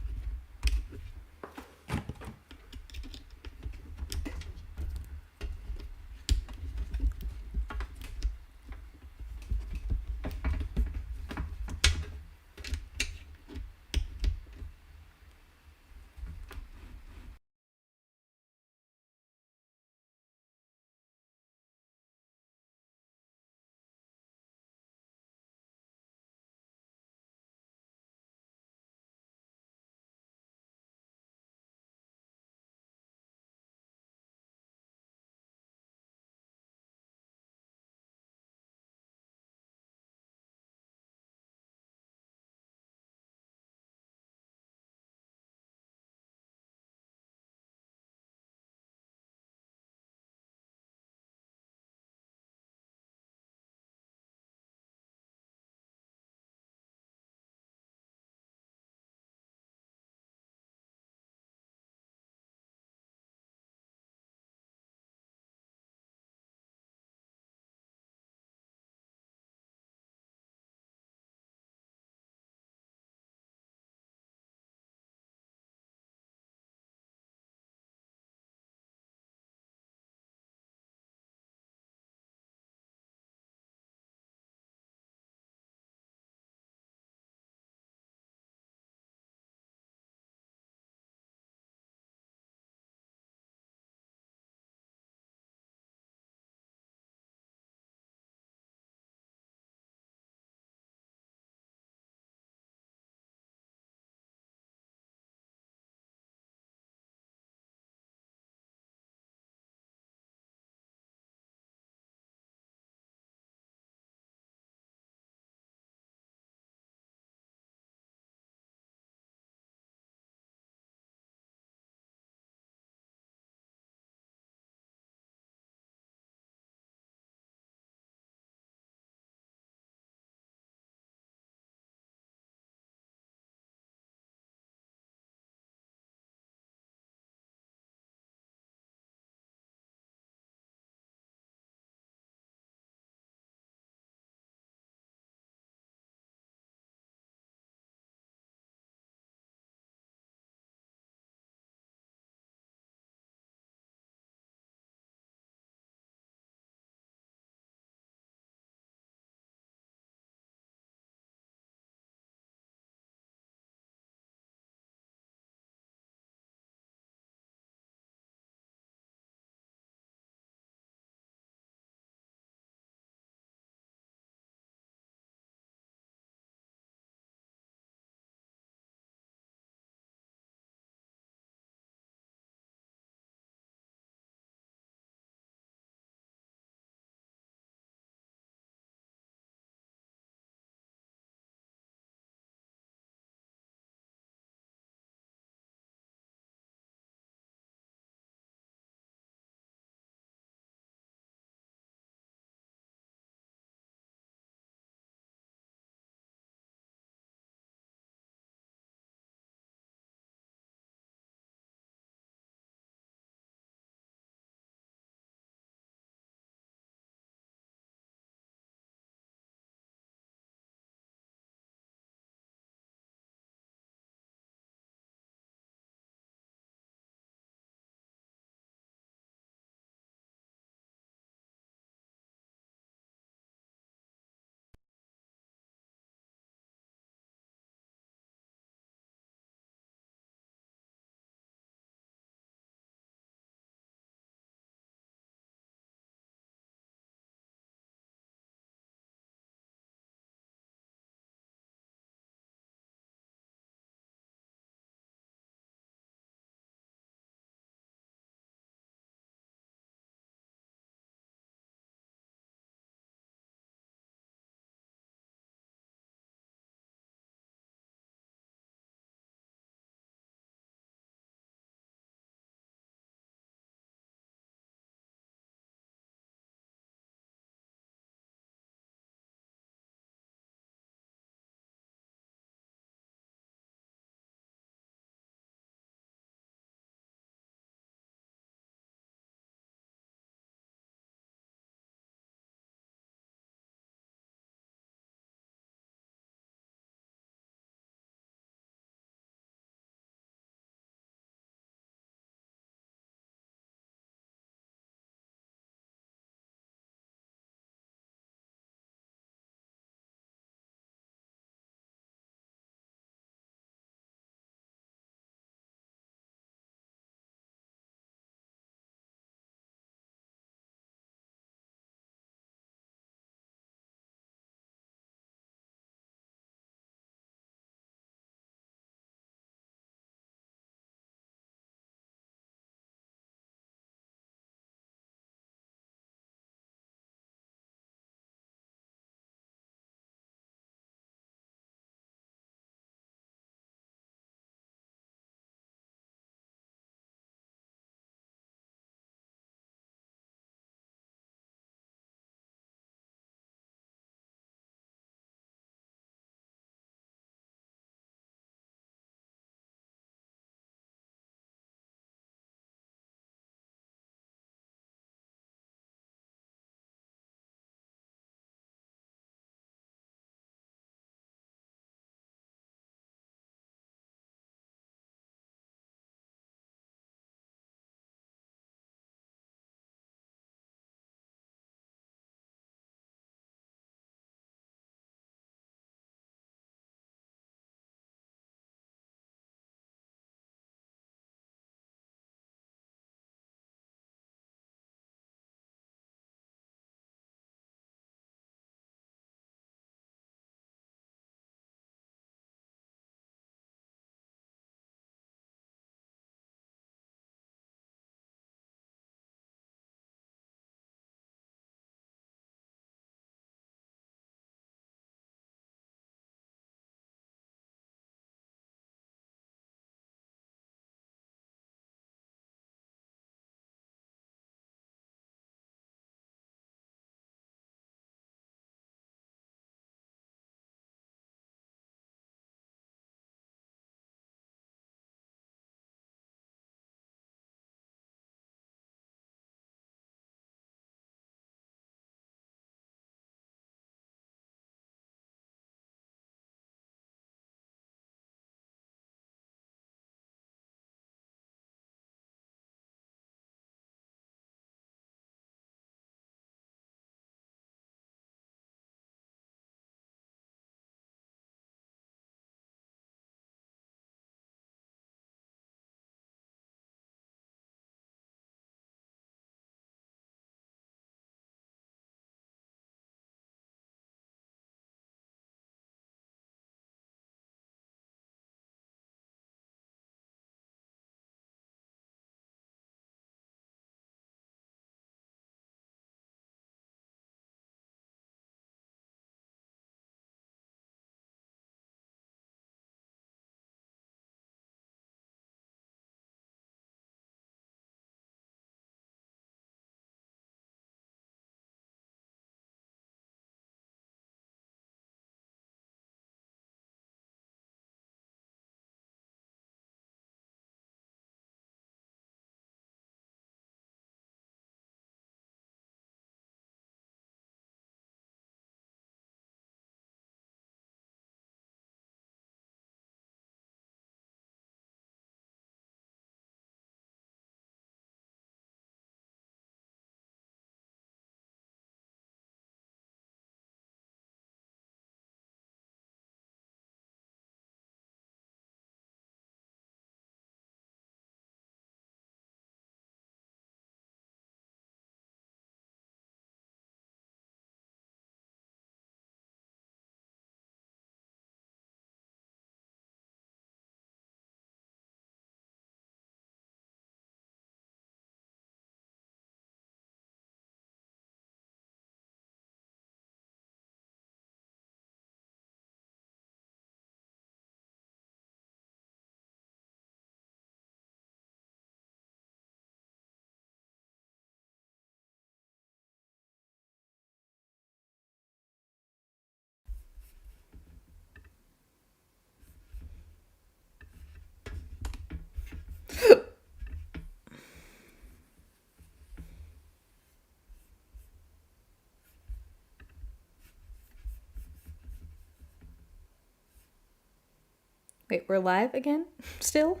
Wait, we're live again? Still?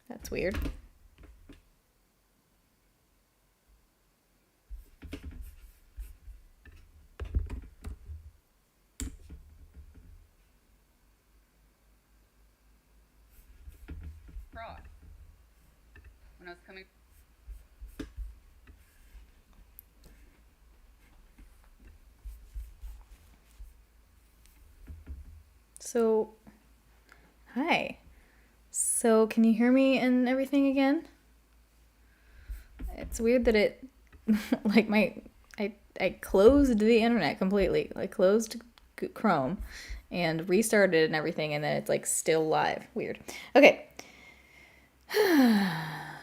That's weird. Fraud. When I was coming. So, hi. So, can you hear me and everything again? It's weird that it, like I closed the internet completely. I closed Chrome and restarted and everything, and then it's like still live. Weird. Okay.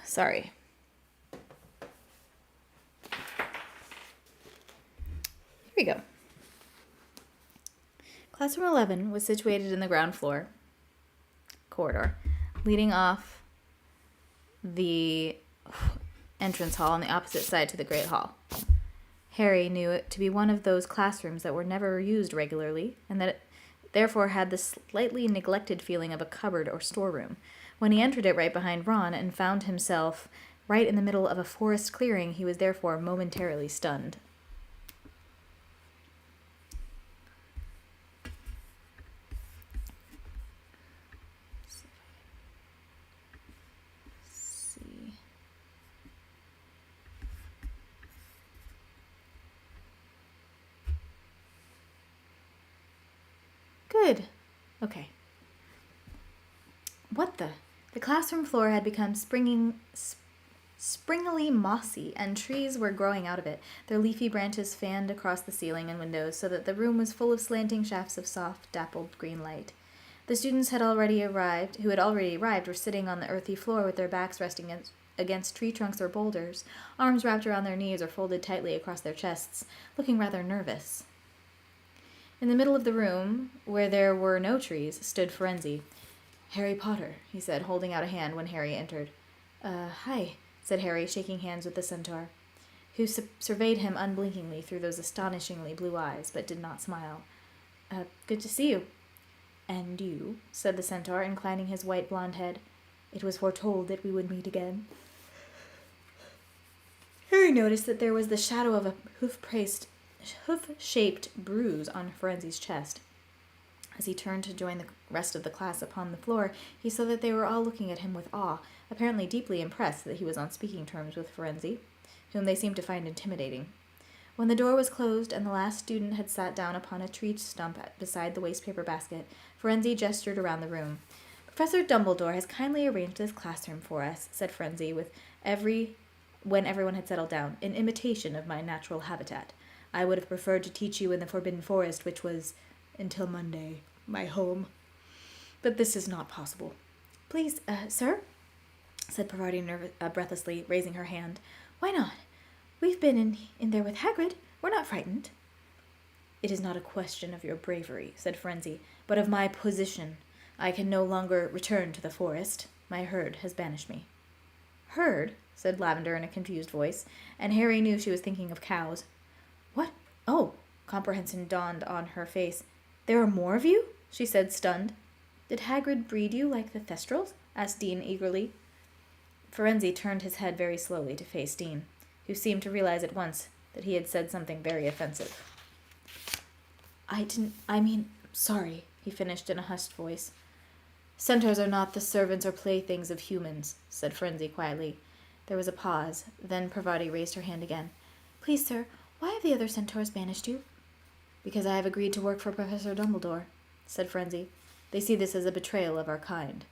Sorry. Here we go. Classroom 11 was situated in the ground floor corridor, leading off the entrance hall on the opposite side to the Great Hall. Harry knew it to be one of those classrooms that were never used regularly, and that it therefore had the slightly neglected feeling of a cupboard or storeroom. When he entered it right behind Ron and found himself right in the middle of a forest clearing, he was therefore momentarily stunned. Good. Okay. What the? The classroom floor had become springily mossy, and trees were growing out of it. Their leafy branches fanned across the ceiling and windows, so that the room was full of slanting shafts of soft, dappled green light. The students who had already arrived, were sitting on the earthy floor with their backs resting against tree trunks or boulders, arms wrapped around their knees or folded tightly across their chests, looking rather nervous. In the middle of the room, where there were no trees, stood Firenze. "Harry Potter," he said, holding out a hand when Harry entered. Hi," said Harry, shaking hands with the centaur, who surveyed him unblinkingly through those astonishingly blue eyes, but did not smile. Good to see you." "And you," said the centaur, inclining his white blonde head. "It was foretold that we would meet again." Harry noticed that there was the shadow of a hoof-shaped bruise on Firenze's chest. As he turned to join the rest of the class upon the floor, he saw that they were all looking at him with awe, apparently deeply impressed that he was on speaking terms with Firenze, whom they seemed to find intimidating. When the door was closed and the last student had sat down upon a tree stump beside the wastepaper basket, Firenze gestured around the room. "Professor Dumbledore has kindly arranged this classroom for us," said Firenze when everyone had settled down, "in imitation of my natural habitat. I would have preferred to teach you in the Forbidden Forest, which was, until Monday, my home. But this is not possible." "Please, sir?" said Parvati breathlessly, raising her hand. "Why not? We've been in there with Hagrid. We're not frightened." "It is not a question of your bravery," said Firenze, "but of my position. I can no longer return to the forest. My herd has banished me." "Herd?" said Lavender in a confused voice, and Harry knew she was thinking of cows. "What? Oh!" Comprehension dawned on her face. "There are more of you?" she said, stunned. "Did Hagrid breed you like the Thestrals?" asked Dean eagerly. Firenze turned his head very slowly to face Dean, who seemed to realize at once that he had said something very offensive. Sorry," he finished in a hushed voice. "Centaurs are not the servants or playthings of humans," said Firenze quietly. There was a pause. Then Parvati raised her hand again. "Please, sir, why have the other centaurs banished you?" "Because I have agreed to work for Professor Dumbledore," said Firenze. "They see this as a betrayal of our kind."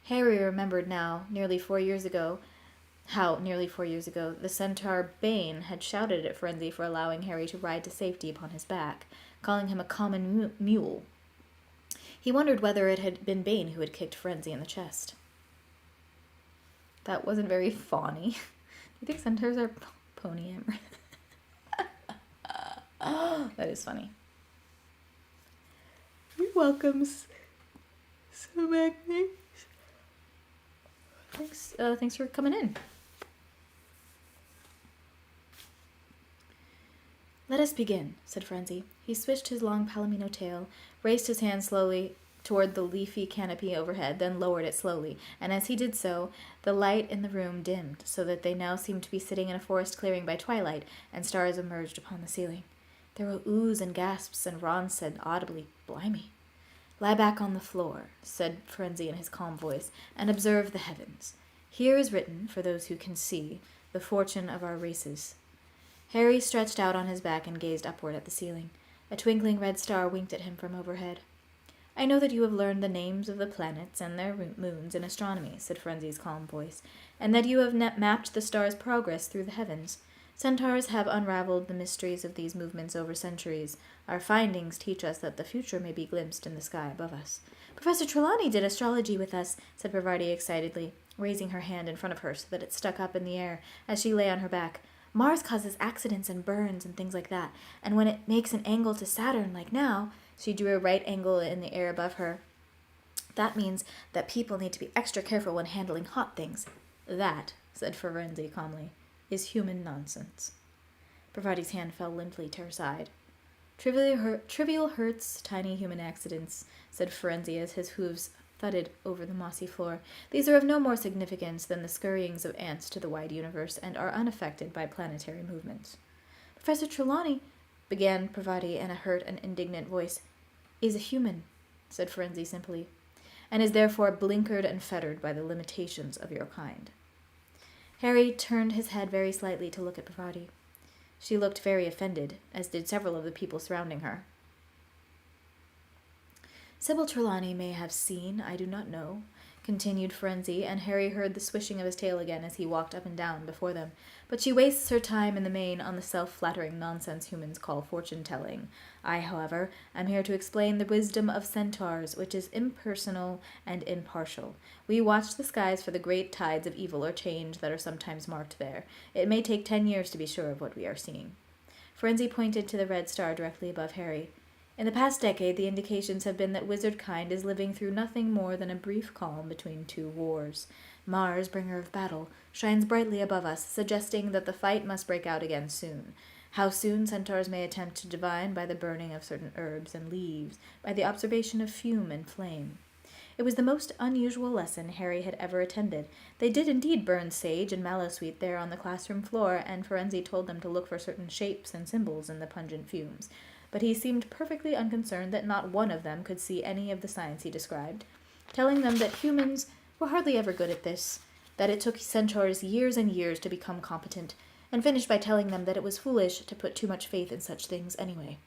Harry remembered how, nearly 4 years ago, the centaur Bane had shouted at Firenze for allowing Harry to ride to safety upon his back, calling him a common mule. He wondered whether it had been Bane who had kicked Firenze in the chest. That wasn't very fawny. Do you think centaurs are polyamorous? That is funny. You're welcome, Magni. Thanks for coming in. "Let us begin," said Firenze. He switched his long palomino tail, raised his hand slowly toward the leafy canopy overhead, then lowered it slowly, and as he did so, the light in the room dimmed, so that they now seemed to be sitting in a forest clearing by twilight, and stars emerged upon the ceiling. There were oohs and gasps, and Ron said audibly, "Blimey." "Lie back on the floor," said Frenzy in his calm voice, "and observe the heavens. Here is written, for those who can see, the fortune of our races." Harry stretched out on his back and gazed upward at the ceiling. A twinkling red star winked at him from overhead. "I know that you have learned the names of the planets and their moons in astronomy," said Frenzy's calm voice, "and that you have mapped the stars' progress through the heavens. Centaurs have unraveled the mysteries of these movements over centuries. Our findings teach us that the future may be glimpsed in the sky above us." "Professor Trelawney did astrology with us," said Parvati excitedly, raising her hand in front of her so that it stuck up in the air as she lay on her back. "Mars causes accidents and burns and things like that, and when it makes an angle to Saturn, like now," she drew a right angle in the air above her, "that means that people need to be extra careful when handling hot things." "That," said Ferenzi calmly, "is human nonsense." Parvati's hand fell limply to her side. Trivial hurts, tiny human accidents," said Ferenzi as his hooves thudded over the mossy floor. "These are of no more significance than the scurryings of ants to the wide universe, and are unaffected by planetary movements." "Professor Trelawney," began Parvati in a hurt and indignant voice. "Is a human," said Ferenzi simply, "and is therefore blinkered and fettered by the limitations of your kind." Harry turned his head very slightly to look at Parvati. She looked very offended, as did several of the people surrounding her. "Sybil Trelawney may have seen, I do not know," continued Ferenzi, and Harry heard the swishing of his tail again as he walked up and down before them. "But she wastes her time in the main on the self-flattering nonsense humans call fortune-telling. I, however, am here to explain the wisdom of centaurs, which is impersonal and impartial. We watch the skies for the great tides of evil or change that are sometimes marked there. It may take 10 years to be sure of what we are seeing." Ferenzi pointed to the red star directly above Harry. "In the past decade, the indications have been that wizard kind is living through nothing more than a brief calm between two wars. Mars, bringer of battle, shines brightly above us, suggesting that the fight must break out again soon. How soon centaurs may attempt to divine by the burning of certain herbs and leaves, by the observation of fume and flame." It was the most unusual lesson Harry had ever attended. They did indeed burn sage and mallowsweet there on the classroom floor, and Ferenzi told them to look for certain shapes and symbols in the pungent fumes. But he seemed perfectly unconcerned that not one of them could see any of the science he described, telling them that humans were hardly ever good at this, that it took centaurs years and years to become competent, and finished by telling them that it was foolish to put too much faith in such things anyway,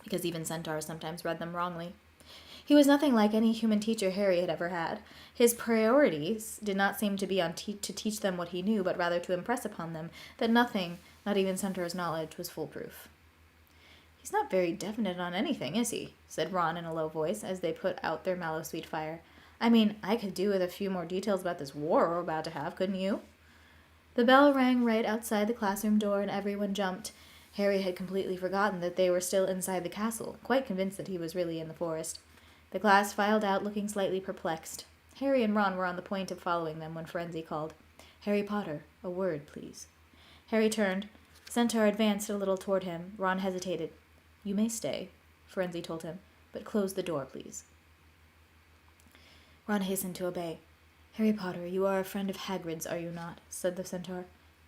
because even centaurs sometimes read them wrongly. He was nothing like any human teacher Harry had ever had. His priorities did not seem to be to teach them what he knew, but rather to impress upon them that nothing, not even centaur's knowledge, was foolproof. "He's not very definite on anything, is he?" said Ron in a low voice, as they put out their mallowsweet fire. "I mean, I could do with a few more details about this war we're about to have, couldn't you?" The bell rang right outside the classroom door, and everyone jumped. Harry had completely forgotten that they were still inside the castle, quite convinced that he was really in the forest. The class filed out, looking slightly perplexed. Harry and Ron were on the point of following them when Ferenzi called, "Harry Potter, a word, please." Harry turned. Centaur advanced a little toward him. Ron hesitated. "You may stay," Ferenzi told him, "but close the door, please." Ron hastened to obey. "Harry Potter, you are a friend of Hagrid's, are you not?" said the centaur.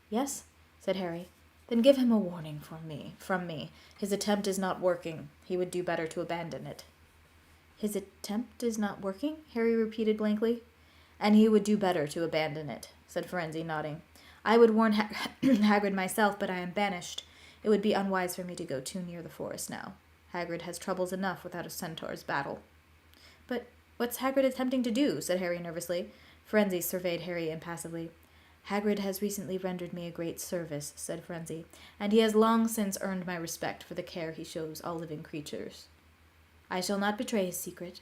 "Yes," said Harry. "Then give him a warning from me. His attempt is not working. He would do better to abandon it." "His attempt is not working?" Harry repeated blankly. "And he would do better to abandon it," said Ferenzi, nodding. "I would warn Hagrid myself, but I am banished. It would be unwise for me to go too near the forest now. Hagrid has troubles enough without a centaur's battle." "But what's Hagrid attempting to do?" said Harry nervously. Ferenzi surveyed Harry impassively. "Hagrid has recently rendered me a great service," said Ferenzi, "and he has long since earned my respect for the care he shows all living creatures. I shall not betray his secret,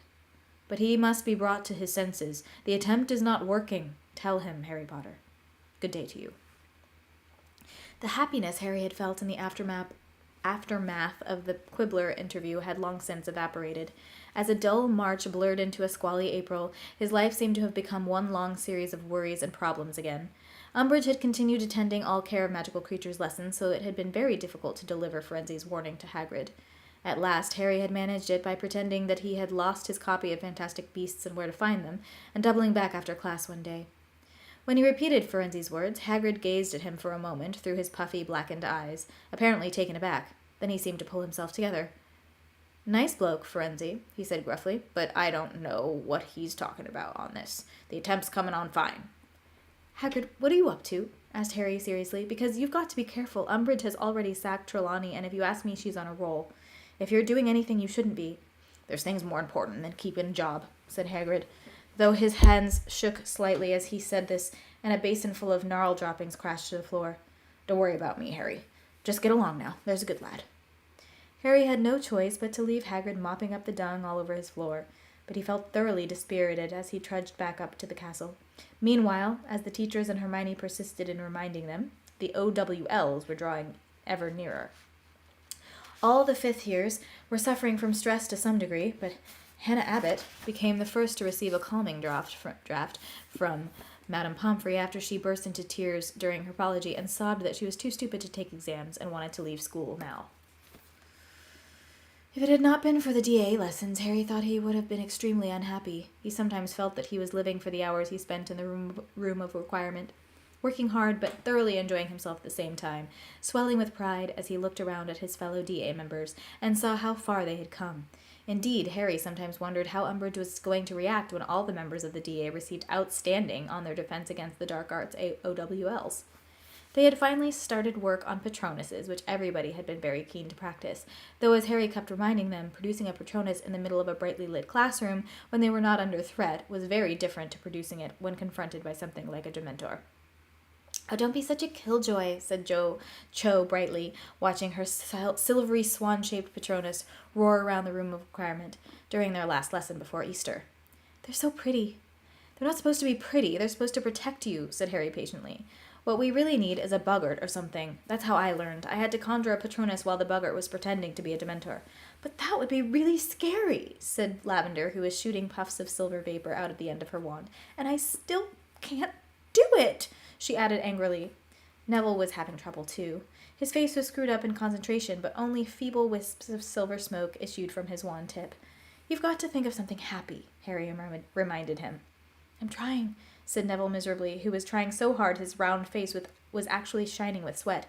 but he must be brought to his senses. The attempt is not working. Tell him, Harry Potter. Good day to you." The happiness Harry had felt in the aftermath of the Quibbler interview had long since evaporated. As a dull March blurred into a squally April, his life seemed to have become one long series of worries and problems again. Umbridge had continued attending all care of magical creatures lessons, so it had been very difficult to deliver Ferenzi's warning to Hagrid. At last, Harry had managed it by pretending that he had lost his copy of Fantastic Beasts and Where to Find Them, and doubling back after class one day. When he repeated Ferenzi's words, Hagrid gazed at him for a moment through his puffy, blackened eyes, apparently taken aback. Then he seemed to pull himself together. "Nice bloke, Ferenzi," he said gruffly, "but I don't know what he's talking about on this. The attempt's coming on fine." "Hagrid, what are you up to?" asked Harry seriously, "because you've got to be careful. Umbridge has already sacked Trelawney, and if you ask me, she's on a roll. If you're doing anything you shouldn't be—" "There's things more important than keeping a job," said Hagrid, though his hands shook slightly as he said this, and a basin full of gnarl droppings crashed to the floor. "Don't worry about me, Harry. Just get along now. There's a good lad." Harry had no choice but to leave Hagrid mopping up the dung all over his floor, but he felt thoroughly dispirited as he trudged back up to the castle. Meanwhile, as the teachers and Hermione persisted in reminding them, the OWLs were drawing ever nearer. All the fifth years were suffering from stress to some degree, but Hannah Abbott became the first to receive a calming draft from Madame Pomfrey after she burst into tears during her apology and sobbed that she was too stupid to take exams and wanted to leave school now. If it had not been for the DA lessons, Harry thought he would have been extremely unhappy. He sometimes felt that he was living for the hours he spent in the room of requirement, working hard but thoroughly enjoying himself at the same time, swelling with pride as he looked around at his fellow DA members and saw how far they had come. Indeed, Harry sometimes wondered how Umbridge was going to react when all the members of the DA received outstanding on their defense against the dark arts OWLs. They had finally started work on Patronuses, which everybody had been very keen to practice, though as Harry kept reminding them, producing a Patronus in the middle of a brightly lit classroom when they were not under threat was very different to producing it when confronted by something like a Dementor. "Oh, don't be such a killjoy," said Cho brightly, watching her silvery swan-shaped Patronus roar around the room of requirement during their last lesson before Easter. "They're so pretty." "They're not supposed to be pretty. They're supposed to protect you," said Harry patiently. "What we really need is a boggart or something. That's how I learned. I had to conjure a Patronus while the boggart was pretending to be a Dementor." "But that would be really scary," said Lavender, who was shooting puffs of silver vapor out at the end of her wand. "And I still can't do it," she added angrily. Neville was having trouble too. His face was screwed up in concentration, but only feeble wisps of silver smoke issued from his wand tip. "You've got to think of something happy," Harry reminded him. "I'm trying," said Neville miserably, who was trying so hard his round face was actually shining with sweat.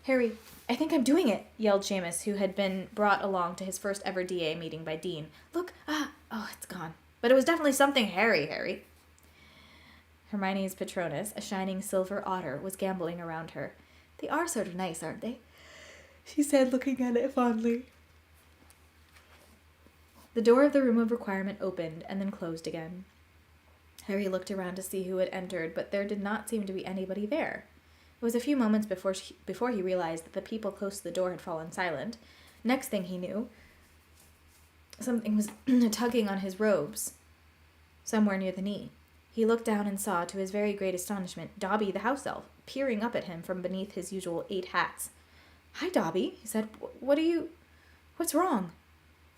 "Harry, I think I'm doing it," yelled Seamus, who had been brought along to his first ever DA meeting by Dean. "Look, it's gone. But it was definitely something Harry." Hermione's Patronus, a shining silver otter, was gambolling around her. "They are sort of nice, aren't they?" she said, looking at it fondly. The door of the room of requirement opened and then closed again. Harry looked around to see who had entered, but there did not seem to be anybody there. It was a few moments before he realized that the people close to the door had fallen silent. Next thing he knew, something was tugging on his robes, somewhere near the knee. He looked down and saw, to his very great astonishment, Dobby the house elf, peering up at him from beneath his usual 8 hats. "Hi, Dobby," he said. What's wrong?"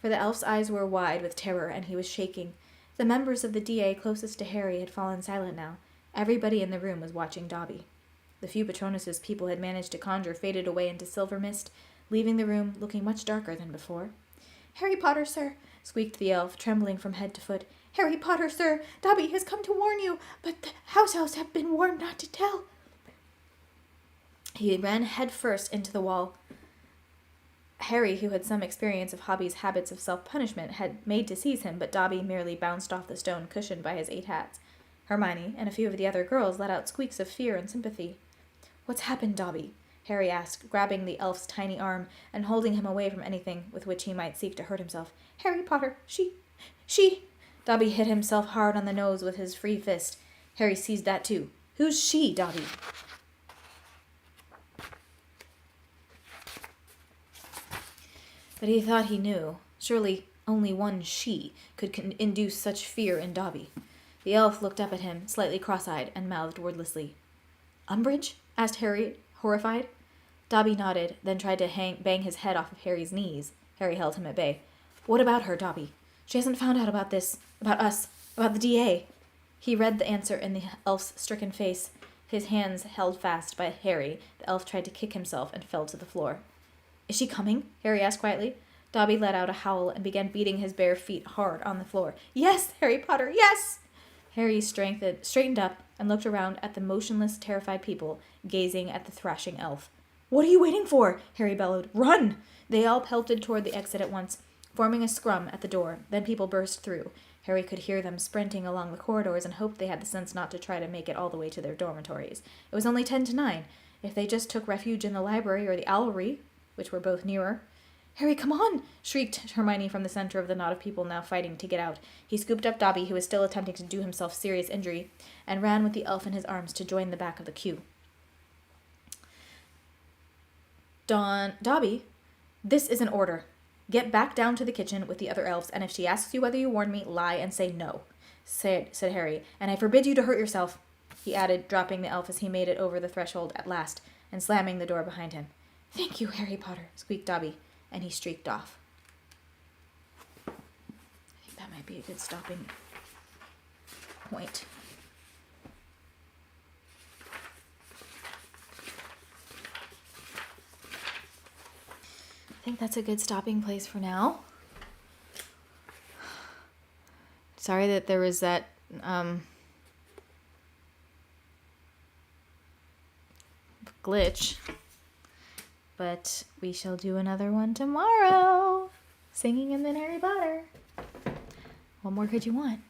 For the elf's eyes were wide with terror, and he was shaking. The members of the DA closest to Harry had fallen silent now. Everybody in the room was watching Dobby. The few Patronuses people had managed to conjure faded away into silver mist, leaving the room looking much darker than before. "Harry Potter, sir," squeaked the elf, trembling from head to foot. "Harry Potter, sir, Dobby has come to warn you, but the house elves have been warned not to tell." He ran head first into the wall. Harry, who had some experience of Hobby's habits of self-punishment, had made to seize him, but Dobby merely bounced off the stone cushioned by his 8 hats. Hermione and a few of the other girls let out squeaks of fear and sympathy. "What's happened, Dobby?" Harry asked, grabbing the elf's tiny arm and holding him away from anything with which he might seek to hurt himself. "Harry Potter, she... Dobby hit himself hard on the nose with his free fist. Harry seized that too. "Who's she, Dobby?" But he thought he knew. Surely only one she could induce such fear in Dobby. The elf looked up at him, slightly cross-eyed, and mouthed wordlessly. "Umbridge?" asked Harry, horrified. Dobby nodded, then tried to bang his head off of Harry's knees. Harry held him at bay. "What about her, Dobby? She hasn't found out about this, about us, about the DA. He read the answer in the elf's stricken face. His hands held fast by Harry. The elf tried to kick himself and fell to the floor. "Is she coming?" Harry asked quietly. Dobby let out a howl and began beating his bare feet hard on the floor. Yes, Harry Potter, yes! Harry straightened up and looked around at the motionless, terrified people, gazing at the thrashing elf. What are you waiting for? Harry bellowed. Run! They all pelted toward the exit at once, forming a scrum at the door. Then people burst through. Harry could hear them sprinting along the corridors and hoped they had the sense not to try to make it all the way to their dormitories. It was only 10 to 9. If they just took refuge in the library or the owlery, which were both nearer. Harry, come on! Shrieked Hermione from the center of the knot of people now fighting to get out. He scooped up Dobby, who was still attempting to do himself serious injury, and ran with the elf in his arms to join the back of the queue. Dobby, this is an order. Get back down to the kitchen with the other elves, and if she asks you whether you warned me, lie and say no, said Harry. And I forbid you to hurt yourself, he added, dropping the elf as he made it over the threshold at last, and slamming the door behind him. Thank you, Harry Potter, squeaked Dobby, and he streaked off. I think that might be a good stopping point. I think that's a good stopping place for now. Sorry that there was that glitch, but we shall do another one tomorrow. Singing and then Harry Potter. What more could you want?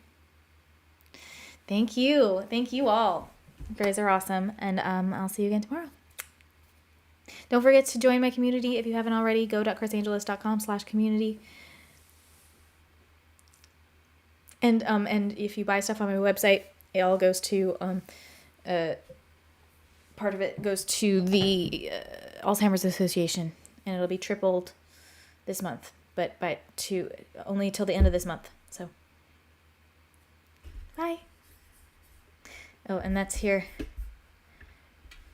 Thank you all. You guys are awesome, and I'll see you again tomorrow. Don't forget to join my community if you haven't already. go.chrisangelis.com/community. And if you buy stuff on my website, it all goes to part of it goes to the Alzheimer's Association, and it'll be tripled this month, but only till the end of this month. So, bye. Oh, and that's here.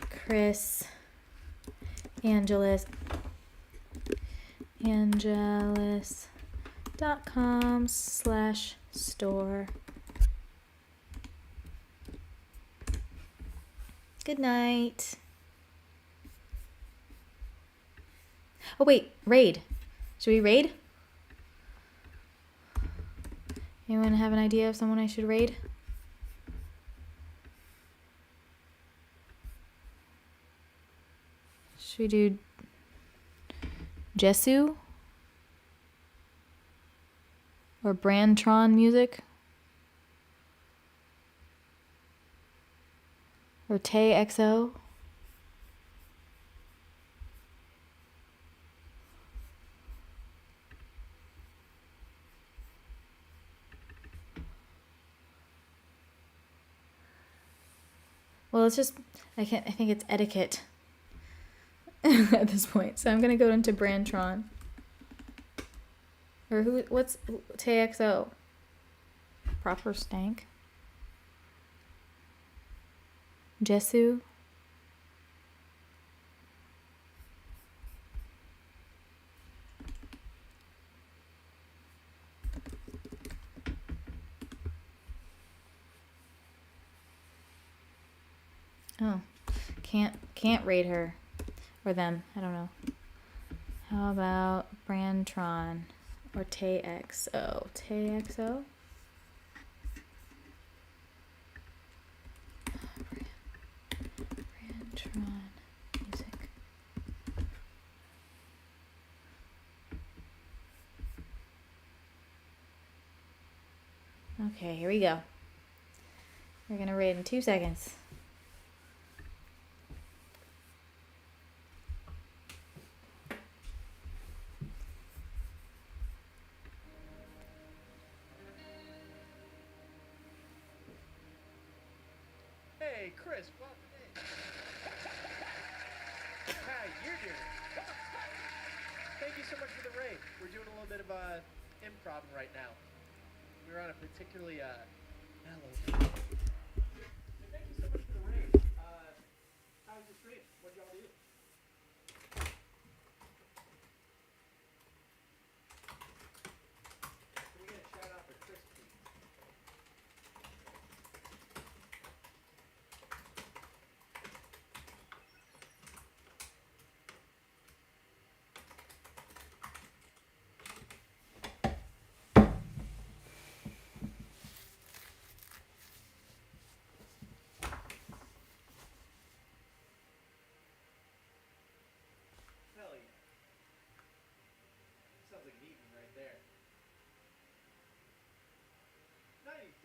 Chris Angelis.com/store. Good night. Oh wait, raid. Should we raid? Anyone have an idea of someone I should raid? Should we do Jesu? Or Brandtron music? Or Tay XO? Well, it's just, I think it's etiquette at this point. So I'm going to go into Brandtron. Or what's Tay XO? Proper stank. Jesu. Oh, can't raid her or them. I don't know. How about Brandtron or Tay XO? Tay XO. Brandtron music. Okay, here we go. We're gonna raid in 2 seconds. Hey, Chris, welcome in. How you doing? Thank you so much for the raid. We're doing a little bit of improv right now. We're on a particularly mellow. So thank you so much for the raid. How was your stream? What'd y'all do? Can we get a shout out for Chris, please?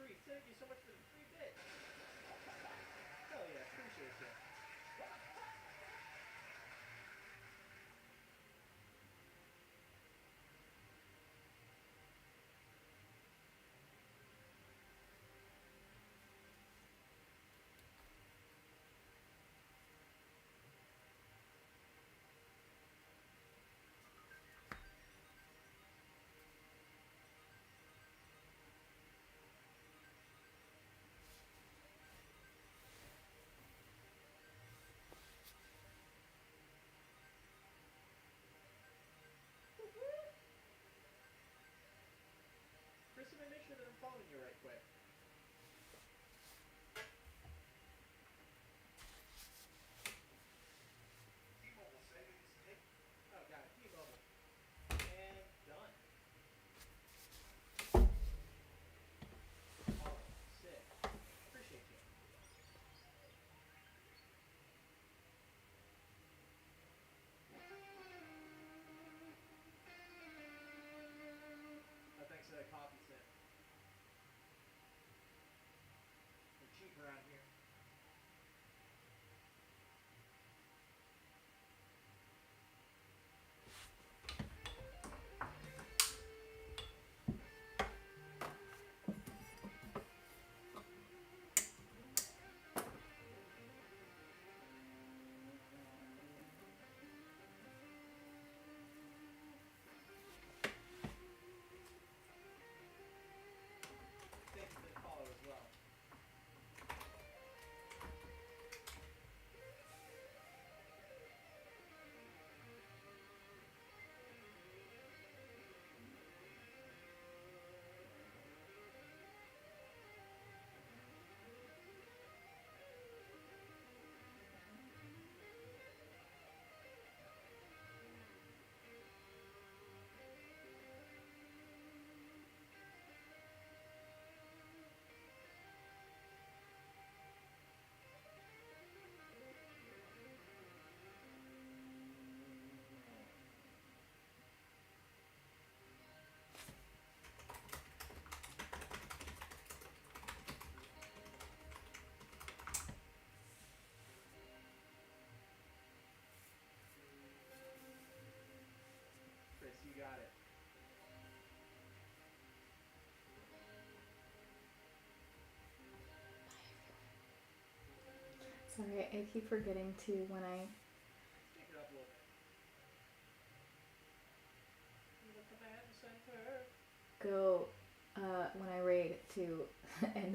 treats. Thank you so much for the free bit. Hell yeah, appreciate you. Chris, let me make sure that I'm following you right quick. T-Mobile savings. Oh, got it. T-Mobile. And done. Oh, sick. Appreciate you. Oh, thanks for that coffee, Sim. They're cheap around here. Thank you for the follow as well. Chris, you got it. Sorry, I keep forgetting to when I Speak it up a little bit. In the command center. go when I raid to end